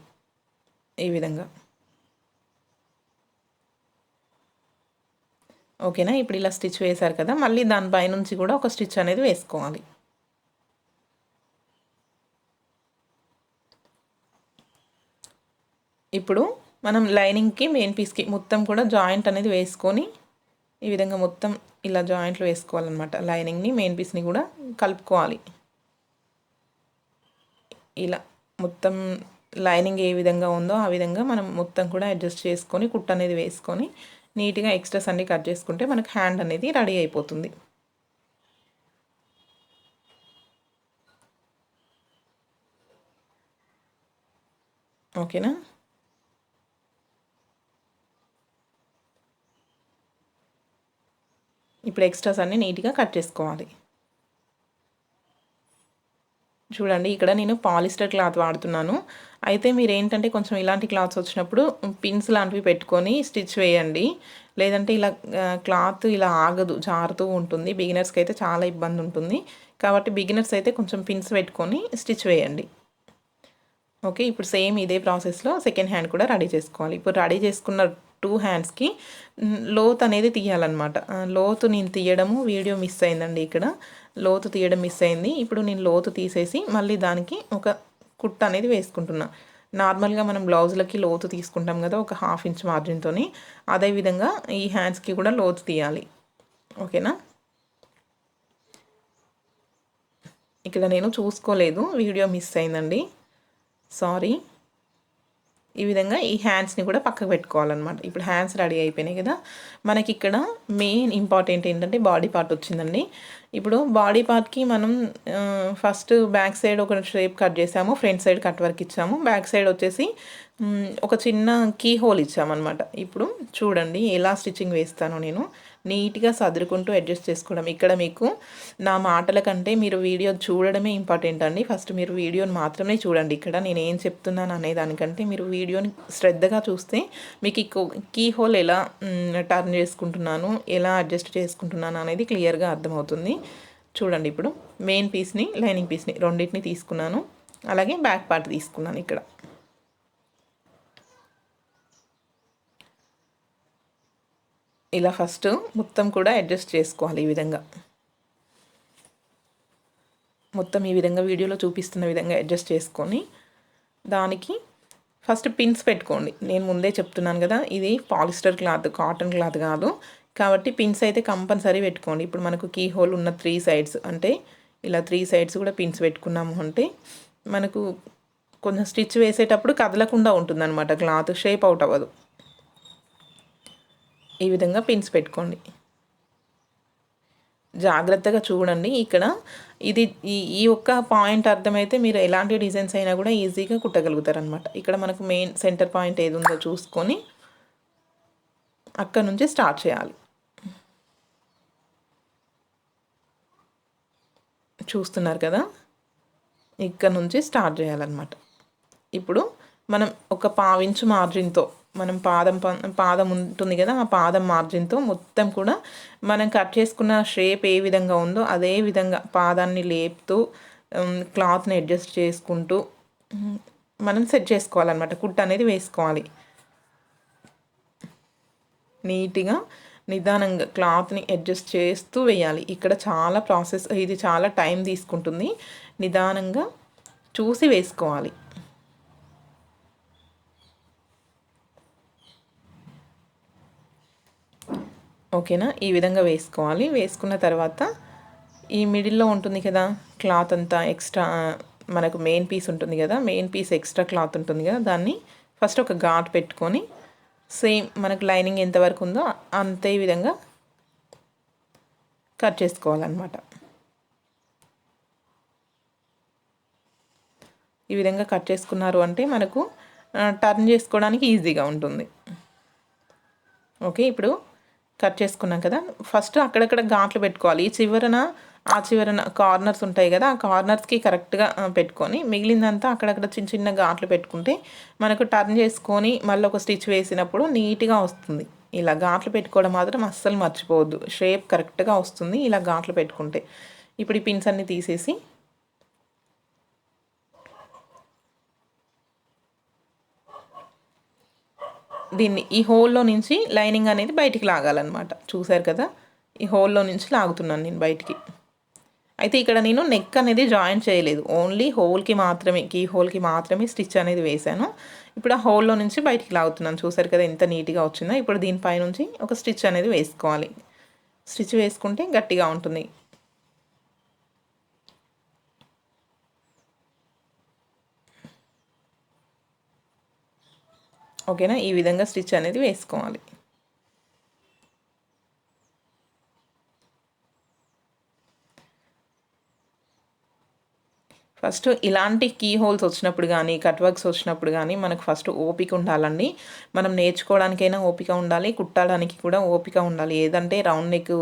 ఈ విధంగా ఓకేనా. ఇప్పుడు ఇలా స్టిచ్ వేశారు కదా, మళ్ళీ దానిపై నుంచి కూడా ఒక స్టిచ్ అనేది వేసుకోవాలి. ఇప్పుడు మనం లైనింగ్కి మెయిన్ పీస్కి మొత్తం కూడా జాయింట్ అనేది వేసుకొని ఈ విధంగా మొత్తం ఇలా జాయింట్లు వేసుకోవాలన్నమాట. లైనింగ్ని మెయిన్ పీస్ని కూడా కలుపుకోవాలి. ఇలా మొత్తం లైనింగ్ ఏ విధంగా ఉందో ఆ విధంగా మనం మొత్తం కూడా అడ్జస్ట్ చేసుకొని కుట్టు అనేది వేసుకొని నీట్గా ఎక్స్ట్రాస్ అన్ని కట్ చేసుకుంటే మనకు హ్యాండ్ అనేది రెడీ అయిపోతుంది. ఓకేనా. ఇప్పుడు ఎక్స్ట్రాస్ అన్నీ నీట్గా కట్ చేసుకోవాలి. చూడండి, ఇక్కడ నేను పాలిస్టర్ క్లాత్ వాడుతున్నాను. అయితే మీరు ఏంటంటే కొంచెం ఇలాంటి క్లాత్స్ వచ్చినప్పుడు పిన్స్ లాంటివి పెట్టుకొని స్టిచ్ వేయండి. లేదంటే ఇలా క్లాత్ ఇలా ఆగదు, జారుతూ ఉంటుంది. బిగినర్స్కి అయితే చాలా ఇబ్బంది ఉంటుంది. కాబట్టి బిగినర్స్ అయితే కొంచెం పిన్స్ పెట్టుకొని స్టిచ్ వేయండి. ఓకే, ఇప్పుడు సేమ్ ఇదే ప్రాసెస్లో సెకండ్ హ్యాండ్ కూడా రెడీ చేసుకోవాలి. ఇప్పుడు రెడీ చేసుకున్న 2 హ్యాండ్స్కి లోత్ అనేది తీయాలన్నమాట. లోతు నేను తీయడము వీడియో మిస్ అయిందండి. ఇక్కడ లోతు తీయడం మిస్ అయింది. ఇప్పుడు నేను లోతు తీసేసి మళ్ళీ దానికి ఒక కుట్ట అనేది వేసుకుంటున్నా. నార్మల్గా మనం బ్లౌజులకి లోతు తీసుకుంటాం కదా, ఒక 1/2 ఇంచ్ మార్జిన్తో, అదేవిధంగా ఈ హ్యాండ్స్కి కూడా లోతు తీయాలి. ఓకేనా. ఇక్కడ నేను చూసుకోలేదు, వీడియో మిస్ అయిందండి, సారీ. ఈ విధంగా ఈ హ్యాండ్స్ని కూడా పక్కకు పెట్టుకోవాలన్నమాట. ఇప్పుడు హ్యాండ్స్ రెడీ అయిపోయినాయి కదా, మనకి ఇక్కడ మెయిన్ ఇంపార్టెంట్ ఏంటంటే బాడీ పార్ట్ వచ్చిందండి. ఇప్పుడు బాడీ పార్ట్కి మనం ఫస్ట్ బ్యాక్ సైడ్ ఒక షేప్ కట్ చేసాము, ఫ్రంట్ సైడ్ కట్ వర్క్ ఇచ్చాము, బ్యాక్ సైడ్ వచ్చేసి ఒక చిన్న కీ హోల్ ఇచ్చామన్నమాట. ఇప్పుడు చూడండి ఎలా స్టిచ్చింగ్ వేస్తానో నేను నీట్గా సదురుకుంటూ అడ్జస్ట్ చేసుకోవడం. ఇక్కడ మీకు నా మాటల కంటే మీరు వీడియో చూడడమే ఇంపార్టెంట్ అండి. ఫస్ట్ మీరు వీడియోని మాత్రమే చూడండి. ఇక్కడ నేను ఏం చెప్తున్నాను అనే దానికంటే మీరు వీడియోని శ్రద్ధగా చూస్తే మీకు కీ హోల్ ఎలా టర్న్ చేసుకుంటున్నాను, ఎలా అడ్జస్ట్ చేసుకుంటున్నాను అనేది క్లియర్గా అర్థమవుతుంది. చూడండి, ఇప్పుడు మెయిన్ పీస్ని, లైనింగ్ పీస్ని రెండింటిని తీసుకున్నాను, అలాగే బ్యాక్ పార్ట్ తీసుకున్నాను. ఇక్కడ ఇలా ఫస్ట్ మొత్తం కూడా అడ్జస్ట్ చేసుకోవాలి. ఈ విధంగా మొత్తం ఈ విధంగా వీడియోలో చూపిస్తున్న విధంగా అడ్జస్ట్ చేసుకొని దానికి ఫస్ట్ పిన్స్ పెట్టుకోండి. నేను ముందే చెప్తున్నాను కదా, ఇది పాలిస్టర్ క్లాత్, కాటన్ క్లాత్ కాదు. కాబట్టి పిన్స్ అయితే కంపల్సరీ పెట్టుకోండి. ఇప్పుడు మనకు కీ హోల్ ఉన్న 3 సైడ్స్, అంటే ఇలా 3 సైడ్స్ కూడా పిన్స్ పెట్టుకున్నాము అంటే మనకు కొంచెం స్టిచ్ వేసేటప్పుడు కదలకుండా ఉంటుందన్నమాట, క్లాత్ షేప్ అవుట్ అవ్వదు. ఈ విధంగా పిన్స్ పెట్టుకోండి. జాగ్రత్తగా చూడండి. ఇక్కడ ఇది ఈ ఒక్క పాయింట్ అర్థమైతే మీరు ఎలాంటి డిజైన్స్ అయినా కూడా ఈజీగా కుట్టగలుగుతారనమాట. ఇక్కడ మనకు మెయిన్ సెంటర్ పాయింట్ ఏది ఉందో చూసుకొని అక్కడ నుంచి స్టార్ట్ చేయాలి. చూస్తున్నారు కదా, ఇక్కడ నుంచి స్టార్ట్ చేయాలన్నమాట. ఇప్పుడు మనం ఒక పావించు మార్జిన్తో మనం పాదం ఉంటుంది కదా, ఆ పాదం మార్జిన్తో మొత్తం కూడా మనం కట్ చేసుకున్న షేప్ ఏ విధంగా ఉందో అదే విధంగా పాదాన్ని లేపుతూ క్లాత్ని అడ్జస్ట్ చేసుకుంటూ మనం సెట్ చేసుకోవాలన్నమాట. కుట్టు అనేది వేసుకోవాలి. నీట్గా నిదానంగా క్లాత్ని అడ్జస్ట్ చేస్తూ వేయాలి. ఇక్కడ చాలా ప్రాసెస్, ఇది చాలా టైం తీసుకుంటుంది. నిదానంగా చూసి వేసుకోవాలి. ఓకేనా, ఈ విధంగా వేసుకోవాలి. వేసుకున్న తర్వాత ఈ మిడిల్లో ఉంటుంది కదా క్లాత్ అంతా ఎక్స్ట్రా, మనకు మెయిన్ పీస్ ఉంటుంది కదా, మెయిన్ పీస్ ఎక్స్ట్రా క్లాత్ ఉంటుంది కదా, దాన్ని ఫస్ట్ ఒక ఘాట్ పెట్టుకొని సేమ్ మనకు లైనింగ్ ఎంతవరకు ఉందో అంతే విధంగా కట్ చేసుకోవాలన్నమాట. ఈ విధంగా కట్ చేసుకున్నారు అంటే మనకు టర్న్ చేసుకోవడానికి ఈజీగా ఉంటుంది. ఓకే, ఇప్పుడు కట్ చేసుకున్నాం కదా, ఫస్ట్ అక్కడక్కడ ఘాట్లు పెట్టుకోవాలి. ఈ చివరన ఆ చివరన కార్నర్స్ ఉంటాయి కదా, ఆ కార్నర్స్కి కరెక్ట్గా పెట్టుకొని మిగిలిందంతా అక్కడక్కడ చిన్న చిన్న ఘాట్లు పెట్టుకుంటే మనకు టర్న్ చేసుకొని మళ్ళీ ఒక స్టిచ్ వేసినప్పుడు నీట్గా వస్తుంది. ఇలా ఘాట్లు పెట్టుకోవడం మాత్రం అస్సలు మర్చిపోవద్దు, షేప్ కరెక్ట్గా వస్తుంది ఇలా ఘాట్లు పెట్టుకుంటే. ఇప్పుడు ఈ పిన్స్ అన్ని తీసేసి దీన్ని ఈ హోల్లో నుంచి లైనింగ్ అనేది బయటికి లాగాలన్నమాట. చూసారు కదా, ఈ హోల్లో నుంచి లాగుతున్నాను నేను బయటికి. అయితే ఇక్కడ నేను నెక్ అనేది జాయిన్ చేయలేదు, ఓన్లీ హోల్కి మాత్రమే, కీ హోల్కి మాత్రమే స్టిచ్ అనేది వేశాను. ఇప్పుడు ఆ హోల్లో నుంచి బయటికి లాగుతున్నాను. చూసారు కదా ఎంత నీట్గా వచ్చిందో. ఇప్పుడు దీనిపై నుంచి ఒక స్టిచ్ అనేది వేసుకోవాలి. స్టిచ్ వేసుకుంటే గట్టిగా ఉంటుంది. ఓకేనా, ఈ విధంగా స్టిచ్ అనేది వేసుకోవాలి. ఫస్ట్ ఇలాంటి కీ హోల్స్ వచ్చినప్పుడు కానీ కట్ వర్క్స్ వచ్చినప్పుడు కానీ మనకు ఫస్ట్ ఓపిక ఉండాలండి. మనం నేర్చుకోవడానికైనా ఓపిక ఉండాలి, కుట్టడానికి కూడా ఓపిక ఉండాలి. ఏదంటే రౌండ్ నెక్,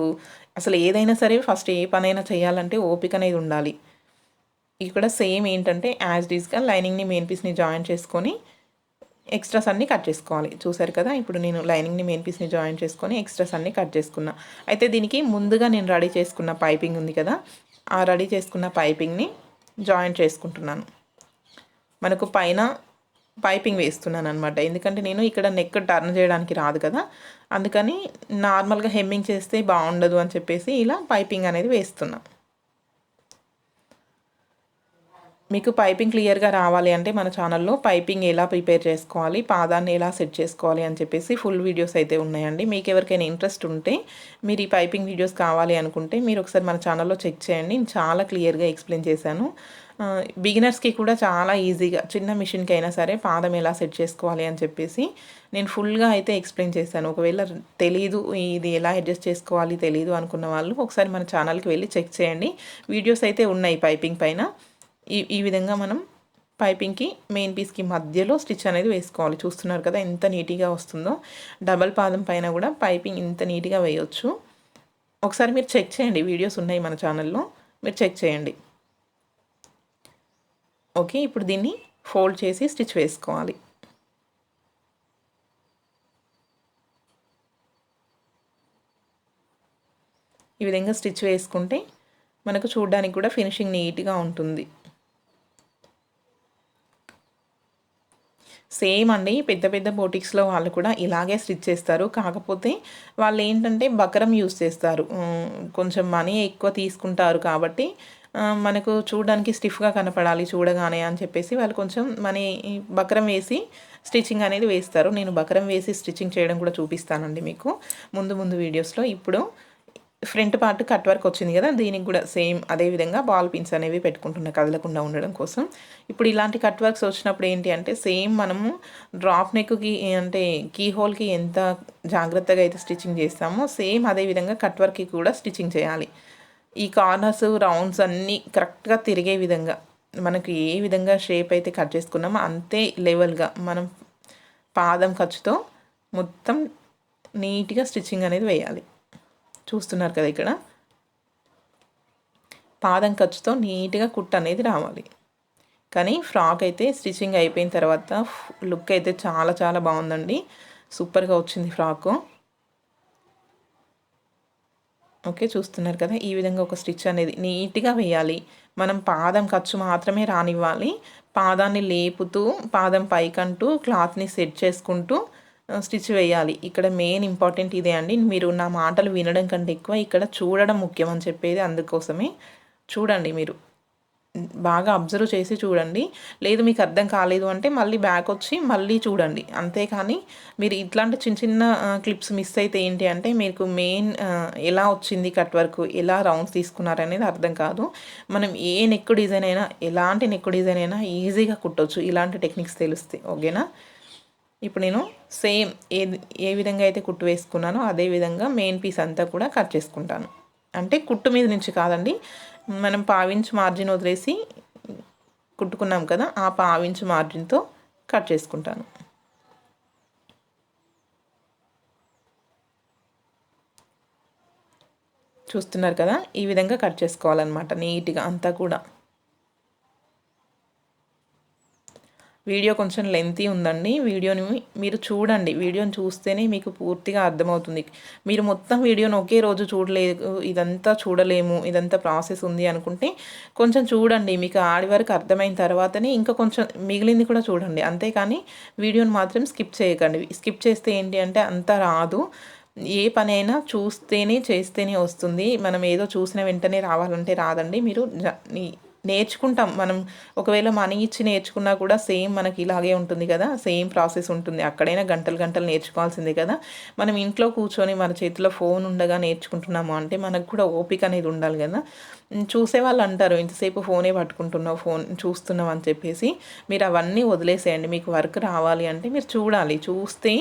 అసలు ఏదైనా సరే ఫస్ట్ ఏ పనైనా చేయాలంటే ఓపిక అనేది ఉండాలి. ఇక్కడ సేమ్ ఏంటంటే యాజ్ డీస్గా లైనింగ్ని మెయిన్ పీస్ని జాయిన్ చేసుకొని ఎక్స్ట్రాస్ అన్నీ కట్ చేసుకోవాలి. చూసారు కదా, ఇప్పుడు నేను లైనింగ్ని మెయిన్ పీస్ని జాయిన్ చేసుకొని ఎక్స్ట్రాస్ అన్నీ కట్ చేసుకున్నా. అయితే దీనికి ముందుగా నేను రెడీ చేసుకున్న పైపింగ్ ఉంది కదా, ఆ రెడీ చేసుకున్న పైపింగ్ని జాయిన్ చేసుకుంటున్నాను. మనకు పైన పైపింగ్ వేస్తున్నాను అనమాట. ఎందుకంటే నేను ఇక్కడ నెక్ టర్న్ చేయడానికి రాదు కదా, అందుకని నార్మల్గా హెమ్మింగ్ చేస్తే బాగుండదు అని చెప్పేసి ఇలా పైపింగ్ అనేది వేస్తున్నా. మీకు పైపింగ్ క్లియర్గా రావాలి అంటే మన ఛానల్లో పైపింగ్ ఎలా ప్రిపేర్ చేసుకోవాలి, పాదాన్ని ఎలా సెట్ చేసుకోవాలి అని చెప్పేసి ఫుల్ వీడియోస్ అయితే ఉన్నాయండి. మీకు ఎవరికైనా ఇంట్రెస్ట్ ఉంటే మీరు ఈ పైపింగ్ వీడియోస్ కావాలి అనుకుంటే మీరు ఒకసారి మన ఛానల్లో చెక్ చేయండి. నేను చాలా క్లియర్గా ఎక్స్ప్లెయిన్ చేశాను. బిగినర్స్కి కూడా చాలా ఈజీగా, చిన్న మిషన్కి అయినా సరే పాదం ఎలా సెట్ చేసుకోవాలి అని చెప్పేసి నేను ఫుల్గా అయితే ఎక్స్ప్లెయిన్ చేశాను. ఒకవేళ తెలీదు, ఇది ఎలా అడ్జస్ట్ చేసుకోవాలి తెలీదు అనుకున్న వాళ్ళు ఒకసారి మన ఛానల్కి వెళ్ళి చెక్ చేయండి. వీడియోస్ అయితే ఉన్నాయి పైపింగ్ పైన. ఈ విధంగా మనం పైపింగ్కి మెయిన్ పీస్కి మధ్యలో స్టిచ్ అనేది వేసుకోవాలి. చూస్తున్నారు కదా ఎంత నీట్గా వస్తుందో. డబల్ పాదం పైన కూడా పైపింగ్ ఇంత నీట్గా వేయొచ్చు. ఒకసారి మీరు చెక్ చేయండి, వీడియోస్ ఉన్నాయి మన ఛానల్లో, మీరు చెక్ చేయండి. ఓకే, ఇప్పుడు దీన్ని ఫోల్డ్ చేసి స్టిచ్ వేసుకోవాలి. ఈ విధంగా స్టిచ్ వేసుకుంటే మనకు చూడడానికి కూడా ఫినిషింగ్ నీట్గా ఉంటుంది. సేమ్ అండి, పెద్ద పెద్ద బోటిక్స్లో వాళ్ళు కూడా ఇలాగే స్టిచ్ చేస్తారు. కాకపోతే వాళ్ళు ఏంటంటే బకరం యూస్ చేస్తారు, కొంచెం మనీ ఎక్కువ తీసుకుంటారు కాబట్టి మనకు చూడడానికి స్టిఫ్గా కనపడాలి చూడగానే అని చెప్పేసి వాళ్ళు కొంచెం మనీ బకరం వేసి స్టిచ్చింగ్ అనేది వేస్తారు. నేను బకరం వేసి స్టిచ్చింగ్ చేయడం కూడా చూపిస్తానండి మీకు ముందు వీడియోస్లో. ఇప్పుడు ఫ్రంట్ పార్ట్ కట్ వర్క్ వచ్చింది కదా, దీనికి కూడా సేమ్ అదే విధంగా బాల్ పిన్స్ అనేవి పెట్టుకుంటున్నా కదలకుండా ఉండడం కోసం. ఇప్పుడు ఇలాంటి కట్ వర్క్స్ వచ్చినప్పుడు ఏంటి అంటే సేమ్ మనము డ్రాప్ నెక్కి అంటే కీ హోల్కి ఎంత జాగ్రత్తగా అయితే స్టిచ్చింగ్ చేస్తామో సేమ్ అదే విధంగా కట్ వర్క్కి కూడా స్టిచ్చింగ్ చేయాలి. ఈ కార్నర్స్ రౌండ్స్ అన్నీ కరెక్ట్గా తిరిగే విధంగా మనకు ఏ విధంగా షేప్ అయితే కట్ చేసుకున్నామో అంతే లెవెల్గా మనం పాదం ఖర్చుతో మొత్తం నీట్గా స్టిచ్చింగ్ అనేది వేయాలి. చూస్తున్నారు కదా ఇక్కడ పాదం ఖర్చుతో నీట్గా కుట్టు అనేది రావాలి. కానీ ఫ్రాక్ అయితే స్టిచ్చింగ్ అయిపోయిన తర్వాత లుక్ అయితే చాలా చాలా బాగుందండి. సూపర్గా వచ్చింది ఫ్రాకు. ఓకే, చూస్తున్నారు కదా ఈ విధంగా ఒక స్టిచ్ అనేది నీట్గా వేయాలి. మనం పాదం ఖర్చు మాత్రమే రానివ్వాలి. పాదాన్ని లేపుతూ పాదం పైకంటూ క్లాత్ని సెట్ చేసుకుంటూ స్టిచ్ వేయాలి. ఇక్కడ మెయిన్ ఇంపార్టెంట్ ఇదే అండి. మీరు నా మాటలు వినడం కంటే ఎక్కువ ఇక్కడ చూడడం ముఖ్యం అని చెప్పేది అందుకోసమే. చూడండి, మీరు బాగా అబ్జర్వ్ చేసి చూడండి. లేదు మీకు అర్థం కాలేదు అంటే మళ్ళీ బ్యాక్ వచ్చి మళ్ళీ చూడండి. అంతేకాని మీరు ఇట్లాంటి చిన్న చిన్న క్లిప్స్ మిస్ అయితే ఏంటి అంటే మీకు మెయిన్ ఎలా వచ్చింది కట్ వర్క్, ఎలా రౌండ్స్ తీసుకున్నారనేది అర్థం కాదు. మనం ఏ నెక్ డిజైన్ అయినా, ఎలాంటి నెక్ డిజైన్ అయినా ఈజీగా కుట్టవచ్చు ఇలాంటి టెక్నిక్స్ తెలిస్తే. ఓకేనా? ఇప్పుడు నేను సేమ్ ఏ విధంగా అయితే కుట్టు వేసుకున్నానో అదే విధంగా మెయిన్ పీస్ అంతా కూడా కట్ చేసుకుంటాను. అంటే కుట్టు మీద నుంచి కాదండి, మనం పావించు మార్జిన్ వదిలేసి కుట్టుకున్నాం కదా, ఆ పావించు మార్జిన్తో కట్ చేసుకుంటాను. చూస్తున్నారు కదా ఈ విధంగా కట్ చేసుకోవాలన్నమాట నీట్గా అంతా కూడా. వీడియో కొంచెం లెంతీ ఉందండి. వీడియోని మీరు చూడండి. వీడియోని చూస్తేనే మీకు పూర్తిగా అర్థమవుతుంది. మీరు మొత్తం వీడియోని ఒకే రోజు చూడలేదు, ఇదంతా చూడలేము, ఇదంతా ప్రాసెస్ ఉంది అనుకుంటే కొంచెం చూడండి. మీకు ఆడి వరకు అర్థమైన తర్వాతనే ఇంకా కొంచెం మిగిలింది కూడా చూడండి. అంతేకాని వీడియోని మాత్రం స్కిప్ చేయకండి. స్కిప్ చేస్తే ఏంటి అంటే అంతా రాదు. ఏ పని అయినా చూస్తేనే చేస్తేనే వస్తుంది. మనం ఏదో చూసిన వెంటనే రావాలంటే రాదండి. మీరు నేర్చుకుంటాం. మనం ఒకవేళ మనీ ఇచ్చి నేర్చుకున్నా కూడా సేమ్ మనకి ఇలాగే ఉంటుంది కదా, సేమ్ ప్రాసెస్ ఉంటుంది. అక్కడైనా గంటలు గంటలు నేర్చుకోవాల్సిందే కదా. మనం ఇంట్లో కూర్చొని మన చేతిలో ఫోన్ ఉండగా నేర్చుకుంటున్నాము అంటే మనకు కూడా ఓపిక అనేది ఉండాలి కదా. చూసే వాళ్ళు అంటారు ఇంతసేపు ఫోనే పట్టుకుంటున్నావు, ఫోన్ చూస్తున్నావు అని చెప్పేసి. మీరు అవన్నీ వదిలేసేయండి. మీకు వర్క్ రావాలి అంటే మీరు చూడాలి, చూస్తే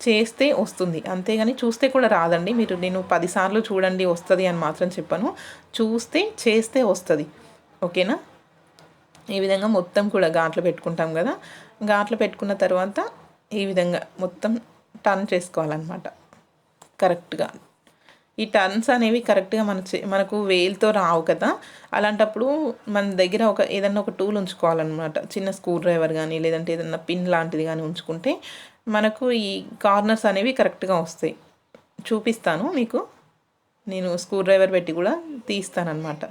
చేస్తే వస్తుంది. అంతేగాని చూస్తే కూడా రాదండి. నేను 10 సార్లు చూడండి వస్తుంది అని మాత్రం చెప్పను. చూస్తే చేస్తే వస్తుంది. ఓకేనా? ఈ విధంగా మొత్తం కూడా ఘాట్లు పెట్టుకుంటాం కదా. ఘాట్లు పెట్టుకున్న తర్వాత ఈ విధంగా మొత్తం టర్న్ చేసుకోవాలన్నమాట కరెక్ట్గా. ఈ టర్న్స్ అనేవి కరెక్ట్గా మనకు వేలుతో రావు కదా. అలాంటప్పుడు మన దగ్గర ఏదన్నా ఒక టూల్ ఉంచుకోవాలన్నమాట. చిన్న స్క్రూ డ్రైవర్ కానీ లేదంటే ఏదన్నా పిన్ లాంటిది కానీ ఉంచుకుంటే మనకు ఈ కార్నర్స్ అనేవి కరెక్ట్గా వస్తాయి. చూపిస్తాను మీకు. నేను స్క్రూ డ్రైవర్ పెట్టి కూడా తీస్తానన్నమాట.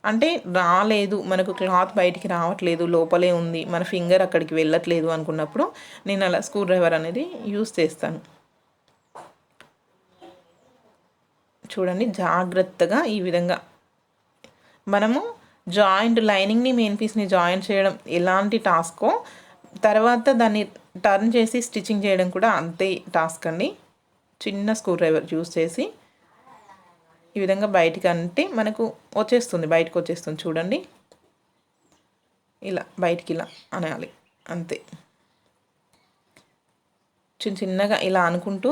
అంటే రాలేదు, మనకు క్లాత్ బయటికి రావట్లేదు, లోపలే ఉంది, మన ఫింగర్ అక్కడికి వెళ్ళట్లేదు అనుకున్నప్పుడు నేను అలా స్క్రూ డ్రైవర్ అనేది యూస్ చేస్తాను. చూడండి, జాగ్రత్తగా ఈ విధంగా మనము లైనింగ్ని మెయిన్ పీస్ని జాయిన్ చేయడం ఎలాంటి టాస్కో, తర్వాత దాన్ని టర్న్ చేసి స్టిచ్చింగ్ చేయడం కూడా అంతే టాస్క్ అండి. చిన్న స్క్రూ డ్రైవర్ యూస్ చేసి ఈ విధంగా బయటికి అంటే మనకు బయటకు వచ్చేస్తుంది. చూడండి, ఇలా బయటికి ఇలా అనాలి అంతే. చిన్నగా ఇలా అనుకుంటూ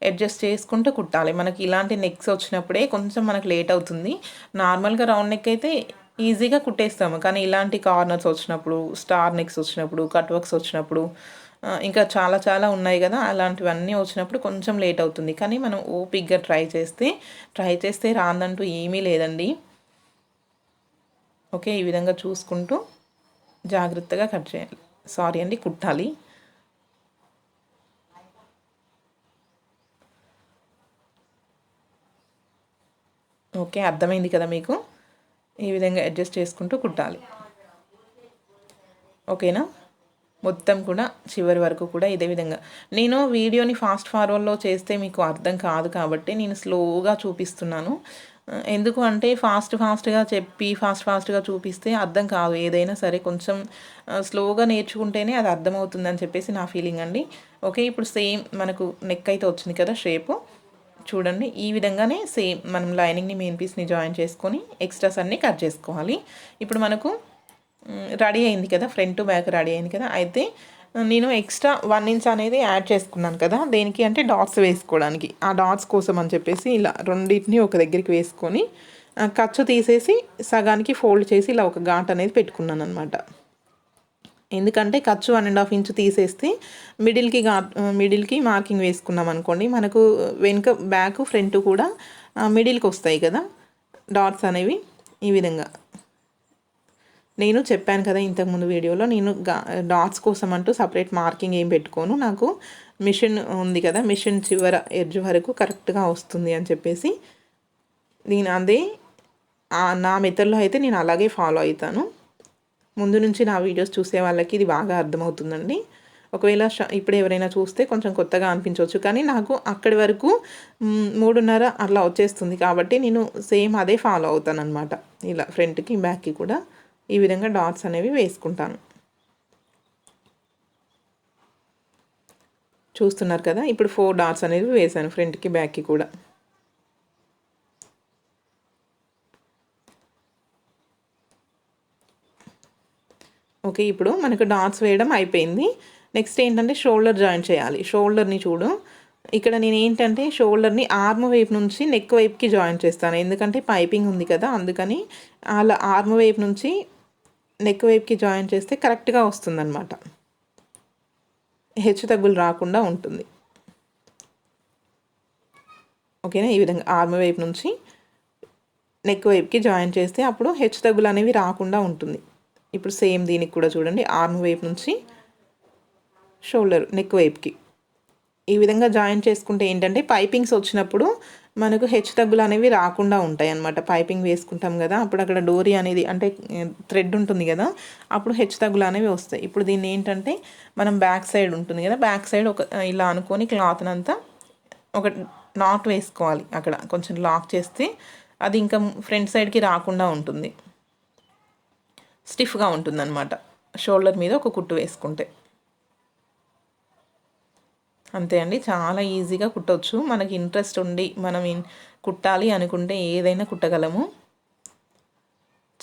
అడ్జస్ట్ చేసుకుంటూ కుట్టాలి. మనకి ఇలాంటి నెక్స్ వచ్చినప్పుడే కొంచెం మనకు లేట్ అవుతుంది. నార్మల్గా రౌండ్ నెక్ అయితే ఈజీగా కుట్టేస్తాము. కానీ ఇలాంటి కార్నర్స్ వచ్చినప్పుడు, స్టార్ నెక్స్ వచ్చినప్పుడు, కట్ వర్క్స్ వచ్చినప్పుడు, ఇంకా చాలా చాలా ఉన్నాయి కదా, అలాంటివన్నీ వచ్చినప్పుడు కొంచెం లేట్ అవుతుంది. కానీ మనం ఓపిక్గా ట్రై చేస్తే రాందంటూ ఏమీ లేదండి. ఓకే, ఈ విధంగా చూసుకుంటూ జాగ్రత్తగా కట్ చేయాలి. కుట్టాలి. ఓకే, అర్థమైంది కదా మీకు. ఈ విధంగా అడ్జస్ట్ చేసుకుంటూ కుట్టాలి. ఓకేనా? మొత్తం కూడా చివరి వరకు కూడా ఇదే విధంగా. నేను వీడియోని ఫాస్ట్ ఫార్వర్డ్లో చేస్తే మీకు అర్థం కాదు కాబట్టి నేను స్లోగా చూపిస్తున్నాను. ఎందుకు అంటే ఫాస్ట్గా చెప్పి ఫాస్ట్గా చూపిస్తే అర్థం కాదు. ఏదైనా సరే కొంచెం స్లోగా నేర్చుకుంటేనే అది అర్థమవుతుందని చెప్పేసి నా ఫీలింగ్ అండి. ఓకే, ఇప్పుడు సేమ్ మనకు నెక్ అయితే వచ్చింది కదా షేపు. చూడండి, ఈ విధంగానే సేమ్ మనం లైనింగ్ని మెయిన్ పీస్ని జాయిన్ చేసుకొని ఎక్స్ట్రాస్ అన్నీ కట్ చేసుకోవాలి. ఇప్పుడు మనకు రెడీ అయింది కదా, ఫ్రంట్ టు బ్యాక్ రెడీ అయింది కదా. అయితే నేను ఎక్స్ట్రా 1 ఇంచ్ అనేది యాడ్ చేసుకున్నాను కదా. దేనికి అంటే డాట్స్ వేసుకోవడానికి. ఆ డాట్స్ కోసం అని చెప్పేసి ఇలా రెండింటిని ఒక దగ్గరికి వేసుకొని ఖర్చు తీసేసి సగానికి ఫోల్డ్ చేసి ఇలా ఒక ఘాట్ అనేది పెట్టుకున్నాను అనమాట. ఎందుకంటే ఖర్చు 1.5 ఇంచ్ తీసేస్తే మిడిల్కి మార్కింగ్ వేసుకున్నాం అనుకోండి, మనకు వెనుక బ్యాక్ ఫ్రంట్ కూడా మిడిల్కి వస్తాయి కదా డాట్స్ అనేవి. ఈ విధంగా నేను చెప్పాను కదా ఇంతకుముందు వీడియోలో, నేను డాట్స్ కోసం అంటూ సపరేట్ మార్కింగ్ ఏం పెట్టుకోను, నాకు మిషన్ ఉంది కదా, మిషన్ చివర ఎడ్జ్ వరకు కరెక్ట్గా వస్తుంది అని చెప్పేసి నేను అదే నా మెథడ్లో అయితే నేను అలాగే ఫాలో అవుతాను. ముందు నుంచి నా వీడియోస్ చూసే వాళ్ళకి ఇది బాగా అర్థమవుతుందండి. ఒకవేళ ఇప్పుడు ఎవరైనా చూస్తే కొంచెం కొత్తగా అనిపించవచ్చు, కానీ నాకు అక్కడి వరకు 3.5 అట్లా వచ్చేస్తుంది కాబట్టి నేను సేమ్ అదే ఫాలో అవుతాను అనమాట. ఇలా ఫ్రంట్కి బ్యాక్కి కూడా ఈ విధంగా డాట్స్ అనేవి వేసుకుంటాను. చూస్తున్నారు కదా, ఇప్పుడు 4 డాట్స్ అనేవి వేసాను ఫ్రంట్కి బ్యాక్కి కూడా. ఓకే, ఇప్పుడు మనకు డాట్స్ వేయడం అయిపోయింది. నెక్స్ట్ ఏంటంటే షోల్డర్ జాయిన్ చేయాలి. షోల్డర్ని చూడు, ఇక్కడ నేను ఏంటంటే షోల్డర్ని ఆర్మ్ వైపు నుంచి నెక్ వైపుకి జాయిన్ చేస్తాను, ఎందుకంటే పైపింగ్ ఉంది కదా, అందుకని అలా ఆర్మ్ వైపు నుంచి నెక్ వైపుకి జాయిన్ చేస్తే కరెక్ట్గా వస్తుందన్నమాట, హెచ్చు తగ్గులు రాకుండా ఉంటుంది. ఓకేనా, ఈ విధంగా ఆర్మ్ వైపు నుంచి నెక్ వైపుకి జాయిన్ చేస్తే అప్పుడు హెచ్చు తగ్గులు అనేవి రాకుండా ఉంటుంది. ఇప్పుడు సేమ్ దీనికి కూడా చూడండి, ఆర్మ్ వైపు నుంచి షోల్డర్ నెక్ వైపుకి ఈ విధంగా జాయిన్ చేసుకుంటే ఏంటంటే పైపింగ్స్ వచ్చినప్పుడు మనకు హెచ్చు తగ్గులు అనేవి రాకుండా ఉంటాయి అన్నమాట. పైపింగ్ వేసుకుంటాం కదా, అప్పుడు అక్కడ డోరీ అనేది అంటే థ్రెడ్ ఉంటుంది కదా, అప్పుడు హెచ్చు తగ్గులు అనేవి వస్తాయి. ఇప్పుడు దీన్ని ఏంటంటే మనం బ్యాక్ సైడ్ ఉంటుంది కదా, బ్యాక్ సైడ్ ఒక ఇలా అనుకొని క్లాత్నంతా ఒక నాట్ వేసుకోవాలి. అక్కడ కొంచెం లాక్ చేస్తే అది ఇంకా ఫ్రంట్ సైడ్కి రాకుండా ఉంటుంది, స్టిఫ్గా ఉంటుందన్నమాట. షోల్డర్ మీద ఒక కుట్టు వేసుకుంటే అంతే అండి, చాలా ఈజీగా కుట్టవచ్చు. మనకి ఇంట్రెస్ట్ ఉండి మనం కుట్టాలి అనుకుంటే ఏదైనా కుట్టగలము,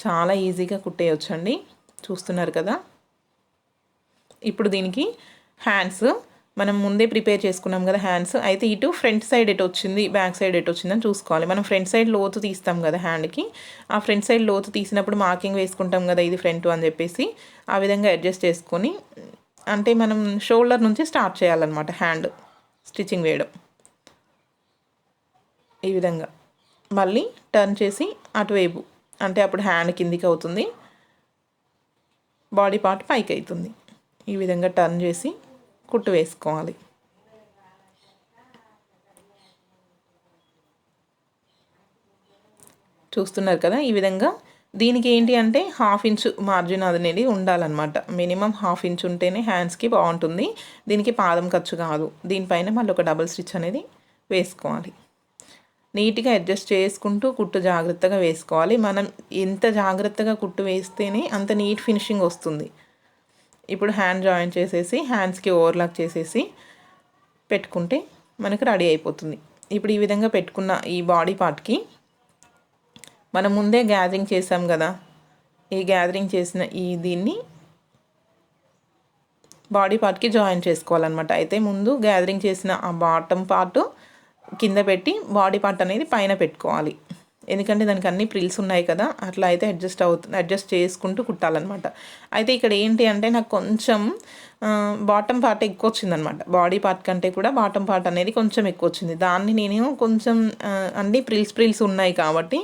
చాలా ఈజీగా కుట్టేయొచ్చండి. చూస్తున్నారు కదా, ఇప్పుడు దీనికి హ్యాండ్స్ మనం ముందే ప్రిపేర్ చేసుకున్నాం కదా హ్యాండ్స్, అయితే ఇటు ఫ్రంట్ సైడ్ ఎటు వచ్చింది బ్యాక్ సైడ్ ఎటు వచ్చిందని చూసుకోవాలి. మనం ఫ్రంట్ సైడ్ లోతు తీస్తాం కదా హ్యాండ్కి, ఆ ఫ్రంట్ సైడ్ లోతు తీసినప్పుడు మార్కింగ్ వేసుకుంటాం కదా ఇది ఫ్రంట్ అని చెప్పేసి, ఆ విధంగా అడ్జస్ట్ చేసుకొని అంటే మనం షోల్డర్ నుంచి స్టార్ట్ చేయాలన్నమాట హ్యాండ్ స్టిచ్చింగ్ వేయడం. ఈ విధంగా మళ్ళీ టర్న్ చేసి అటువైపు, అంటే అప్పుడు హ్యాండ్ కిందికి అవుతుంది, బాడీ పార్ట్ పైకి అవుతుంది. ఈ విధంగా టర్న్ చేసి కుట్టు వేసుకోవాలి. చూస్తున్నారు కదా, ఈ విధంగా దీనికి ఏంటి అంటే 1/2 ఇంచు మార్జిన్ అనేది ఉండాలన్నమాట. మినిమం 1/2 ఇంచ్ ఉంటేనే హ్యాండ్స్కి బాగుంటుంది, దీనికి పాదం ఖర్చు కాదు. దీనిపైన మళ్ళీ ఒక డబుల్ స్టిచ్ అనేది వేసుకోవాలి. నీట్గా అడ్జస్ట్ చేసుకుంటూ కుట్టు జాగ్రత్తగా వేసుకోవాలి. మనం ఎంత జాగ్రత్తగా కుట్టు వేస్తేనే అంత నీట్ ఫినిషింగ్ వస్తుంది. ఇప్పుడు హ్యాండ్ జాయిన్ చేసేసి హ్యాండ్స్కి ఓవర్లాక్ చేసేసి పెట్టుకుంటే మనకు రెడీ అయిపోతుంది. ఇప్పుడు ఈ విధంగా పెట్టుకున్న ఈ బాడీ పార్ట్కి మనం ముందే గ్యాదరింగ్ చేసాం కదా, ఈ గ్యాదరింగ్ చేసిన దీన్ని బాడీ పార్ట్కి జాయిన్ చేసుకోవాలన్నమాట. అయితే ముందు గ్యాదరింగ్ చేసిన ఆ బాటమ్ పార్ట్ కింద పెట్టి బాడీ పార్ట్ అనేది పైన పెట్టుకోవాలి, ఎందుకంటే దానికి అన్ని ప్రిల్స్ ఉన్నాయి కదా, అట్లా అయితే అడ్జస్ట్ చేసుకుంటూ కుట్టాలన్నమాట. అయితే ఇక్కడ ఏంటి అంటే నాకు కొంచెం బాటమ్ పార్ట్ ఎక్కువ వచ్చిందనమాట, బాడీ పార్ట్ కంటే కూడా బాటమ్ పార్ట్ అనేది కొంచెం ఎక్కువ వచ్చింది. దాన్ని నేను కొంచెం అన్ని ప్రిల్స్ ఉన్నాయి కాబట్టి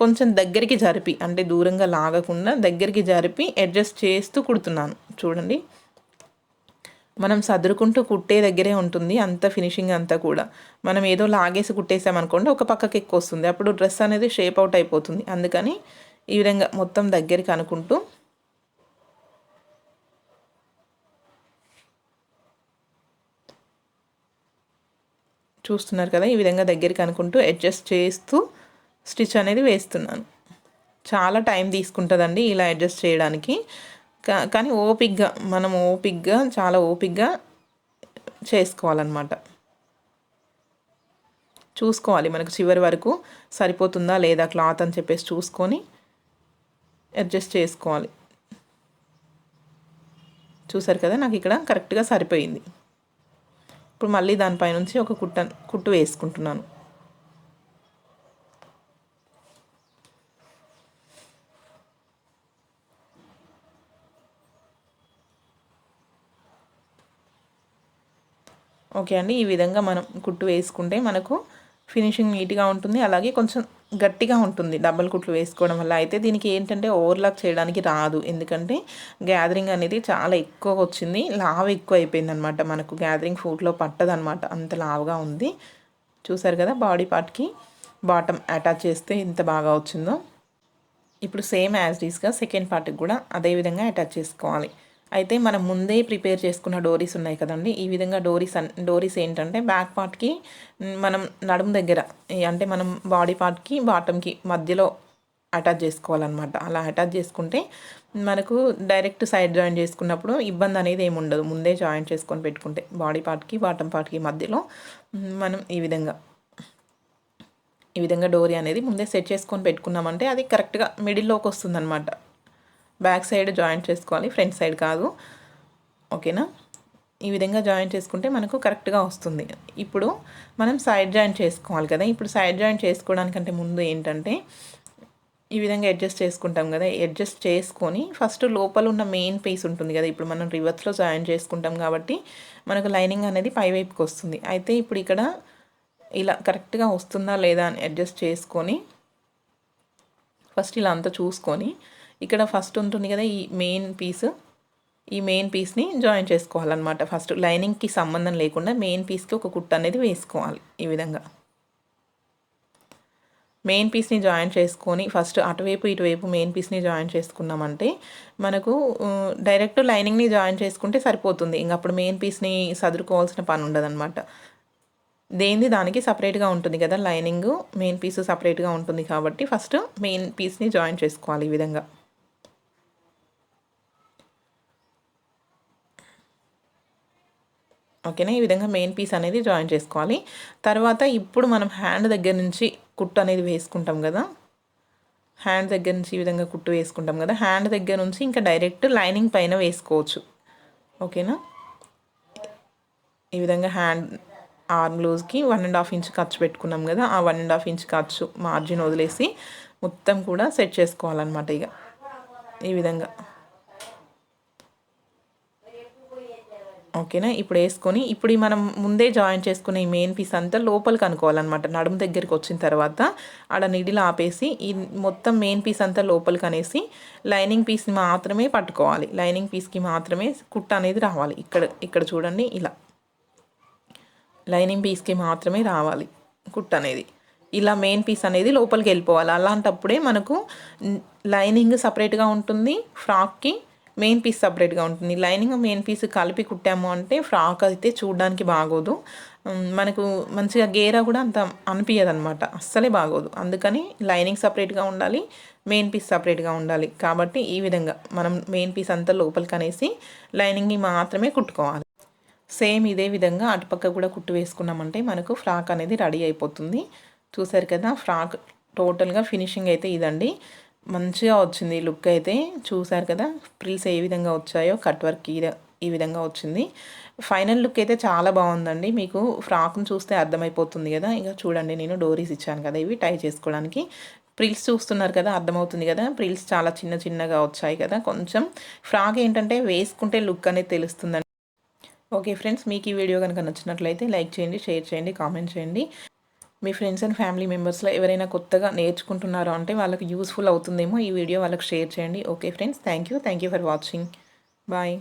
కొంచెం దగ్గరికి జరిపి, అంటే దూరంగా లాగకుండా దగ్గరికి జరిపి అడ్జస్ట్ చేస్తూ కుడుతున్నాను. చూడండి, మనం సదురుకుంటూ కుట్టే దగ్గరే ఉంటుంది అంత ఫినిషింగ్ అంతా కూడా. మనం ఏదో లాగేసి కుట్టేసామనుకోండి ఒక పక్కకి ఎక్కువ వస్తుంది, అప్పుడు డ్రెస్ అనేది షేప్ అవుట్ అయిపోతుంది. అందుకని ఈ విధంగా మొత్తం దగ్గరికి అనుకుంటూ చూస్తున్నారు కదా, ఈ విధంగా దగ్గరికి అనుకుంటూ అడ్జస్ట్ చేస్తూ స్టిచ్ అనేది వేస్తున్నాను. చాలా టైం తీసుకుంటుందండి ఇలా అడ్జస్ట్ చేయడానికి, కానీ ఓపిక్గా చాలా ఓపిక్గా చేసుకోవాలన్నమాట. చూసుకోవాలి మనకు చివరి వరకు సరిపోతుందా లేదా క్లాత్ అని చెప్పేసి చూసుకొని అడ్జస్ట్ చేసుకోవాలి. చూసారు కదా, నాకు ఇక్కడ కరెక్ట్గా సరిపోయింది. ఇప్పుడు మళ్ళీ దానిపై నుంచి ఒక కుట్టు వేసుకుంటున్నాను. ఓకే అండి, ఈ విధంగా మనం కుట్టు వేసుకుంటే మనకు ఫినిషింగ్ నీట్గా ఉంటుంది, అలాగే కొంచెం గట్టిగా ఉంటుంది డబల్ కుట్లు వేసుకోవడం వల్ల. అయితే దీనికి ఏంటంటే ఓవర్లాక్ చేయడానికి రాదు, ఎందుకంటే గ్యాదరింగ్ అనేది చాలా ఎక్కువ వచ్చింది, లావు ఎక్కువ అయిపోయింది అనమాట. మనకు గ్యాదరింగ్ ఫూట్లో పట్టదనమాట, అంత లావుగా ఉంది. చూసారు కదా బాడీ పార్ట్కి బాటమ్ అటాచ్ చేస్తే ఎంత బాగా వచ్చిందో. ఇప్పుడు సేమ్ యాజ్ డీస్గా సెకండ్ పార్ట్కి కూడా అదే విధంగా అటాచ్ చేసుకోవాలి. అయితే మనం ముందే ప్రిపేర్ చేసుకున్న డోరీస్ ఉన్నాయి కదండి, ఈ విధంగా డోరీస్ ఏంటంటే బ్యాక్ పార్ట్కి మనం నడుము దగ్గర, అంటే మనం బాడీ పార్ట్కి బాటమ్కి మధ్యలో అటాచ్ చేసుకోవాలన్నమాట. అలా అటాచ్ చేసుకుంటే మనకు డైరెక్ట్ సైడ్ జాయిన్ చేసుకున్నప్పుడు ఇబ్బంది అనేది ఏమి ఉండదు. ముందే జాయిన్ చేసుకొని పెట్టుకుంటే బాడీ పార్ట్కి బాటమ్ పార్ట్కి మధ్యలో మనం ఈ విధంగా డోరీ అనేది ముందే సెట్ చేసుకొని పెట్టుకున్నామంటే అది కరెక్ట్గా మిడిల్లోకి వస్తుందన్నమాట. బ్యాక్ సైడ్ జాయింట్ చేసుకోవాలి, ఫ్రంట్ సైడ్ కాదు. ఓకేనా, ఈ విధంగా జాయింట్ చేసుకుంటే మనకు కరెక్ట్గా వస్తుంది. ఇప్పుడు మనం సైడ్ జాయింట్ చేసుకోవాలి కదా. ఇప్పుడు సైడ్ జాయింట్ చేసుకోవడానికంటే ముందు ఏంటంటే ఈ విధంగా అడ్జస్ట్ చేసుకుంటాం కదా. అడ్జస్ట్ చేసుకొని ఫస్ట్ లోపల ఉన్న మెయిన్ పీస్ ఉంటుంది కదా, ఇప్పుడు మనం రివర్స్లో జాయిన్ చేసుకుంటాం కాబట్టి మనకు లైనింగ్ అనేది పై వైపుకి వస్తుంది. అయితే ఇప్పుడు ఇక్కడ ఇలా కరెక్ట్గా వస్తుందా లేదా అని అడ్జస్ట్ చేసుకొని ఫస్ట్ ఇలా అంతా చూసుకొని ఇక్కడ ఫస్ట్ ఉంటుంది కదా ఈ మెయిన్ పీస్ని జాయిన్ చేసుకోవాలన్నమాట. ఫస్ట్ లైనింగ్కి సంబంధం లేకుండా మెయిన్ పీస్కి ఒక కుట్టు అనేది వేసుకోవాలి. ఈ విధంగా మెయిన్ పీస్ని జాయిన్ చేసుకొని ఫస్ట్ అటువైపు ఇటువైపు మెయిన్ పీస్ని జాయిన్ చేసుకున్నామంటే మనకు డైరెక్ట్ లైనింగ్ని జాయిన్ చేసుకుంటే సరిపోతుంది. ఇంక అప్పుడు మెయిన్ పీస్ని సదురుకోవాల్సిన పని ఉండదన్నమాట. దేనిది దానికి సపరేట్గా ఉంటుంది కదా, లైనింగ్ మెయిన్ పీస్ సపరేట్గా ఉంటుంది కాబట్టి ఫస్ట్ మెయిన్ పీస్ని జాయిన్ చేసుకోవాలి ఈ విధంగా. ఓకేనా, ఈ విధంగా మెయిన్ పీస్ అనేది జాయిన్ చేసుకోవాలి. తర్వాత ఇప్పుడు మనం హ్యాండ్ దగ్గర నుంచి కుట్టు అనేది వేసుకుంటాం కదా, హ్యాండ్ దగ్గర నుంచి ఈ విధంగా కుట్టు వేసుకుంటాం కదా, హ్యాండ్ దగ్గర నుంచి ఇంకా డైరెక్ట్ లైనింగ్ పైన వేసుకోవచ్చు. ఓకేనా, ఈ విధంగా హ్యాండ్ ఆర్మ్ లూజ్కి 1.5 ఇంచ్ ఖర్చు పెట్టుకున్నాం కదా, ఆ 1.5 ఇంచ్ ఖర్చు మార్జిన్ వదిలేసి మొత్తం కూడా సెట్ చేసుకోవాలన్నమాట. ఇక ఈ విధంగా ఓకేనా. ఇప్పుడు వేసుకొని ఇప్పుడు మనం ముందే జాయిన్ చేసుకునే ఈ మెయిన్ పీస్ అంతా లోపలికి అనుకోవాలన్నమాట. నడుము దగ్గరికి వచ్చిన తర్వాత ఆడ నీడిలో ఆపేసి ఈ మొత్తం మెయిన్ పీస్ అంతా లోపలికి అనేసి లైనింగ్ పీస్ని మాత్రమే పట్టుకోవాలి. లైనింగ్ పీస్కి మాత్రమే కుట్ట అనేది రావాలి. ఇక్కడ చూడండి, ఇలా లైనింగ్ పీస్కి మాత్రమే రావాలి కుట్ట అనేది. ఇలా మెయిన్ పీస్ అనేది లోపలికి వెళ్ళిపోవాలి. అలాంటప్పుడే మనకు లైనింగ్ సపరేట్గా ఉంటుంది, ఫ్రాక్కి మెయిన్ పీస్ సపరేట్గా ఉంటుంది. లైనింగ్ మెయిన్ పీస్ కలిపి కుట్టాము అంటే ఫ్రాక్ అయితే చూడడానికి బాగోదు, మనకు మంచిగా గేరా కూడా అంత అనిపించదు అనమాట, అస్సలే బాగోదు. అందుకని లైనింగ్ సపరేట్గా ఉండాలి, మెయిన్ పీస్ సపరేట్గా ఉండాలి. కాబట్టి ఈ విధంగా మనం మెయిన్ పీస్ అంతా లోపలికి అనేసి లైనింగ్ని మాత్రమే కుట్టుకోవాలి. సేమ్ ఇదే విధంగా అటుపక్క కూడా కుట్టు వేసుకున్నామంటే మనకు ఫ్రాక్ అనేది రెడీ అయిపోతుంది. చూసారు కదా, ఫ్రాక్ టోటల్గా ఫినిషింగ్ అయితే ఇదండి. మంచిగా వచ్చింది లుక్ అయితే. చూసారు కదా ప్రిల్స్ ఏ విధంగా వచ్చాయో, కట్ వర్క్ ఈ విధంగా వచ్చింది. ఫైనల్ లుక్ అయితే చాలా బాగుందండి. మీకు ఫ్రాక్ను చూస్తే అర్థమైపోతుంది కదా. ఇక చూడండి, నేను డోరీస్ ఇచ్చాను కదా, ఇవి టై చేసుకోవడానికి. ప్రిల్స్ చూస్తున్నారు కదా, అర్థమవుతుంది కదా, ప్రిల్స్ చాలా చిన్నగా వచ్చాయి కదా. కొంచెం ఫ్రాక్ ఏంటంటే వేసుకుంటే లుక్ అనేది తెలుస్తుందండి. ఓకే ఫ్రెండ్స్, మీకు ఈ వీడియో కనుక నచ్చినట్లయితే లైక్ చేయండి, షేర్ చేయండి, కామెంట్ చేయండి. మీ ఫ్రెండ్స్ అండ్ ఫ్యామిలీ మెంబర్స్లో ఎవరైనా కొత్తగా నేర్చుకుంటున్నారో అంటే వాళ్ళకి యూస్ఫుల్ అవుతుందేమో ఈ వీడియో వాళ్ళకి షేర్ చేయండి. Okay friends, thank you for watching. Bye.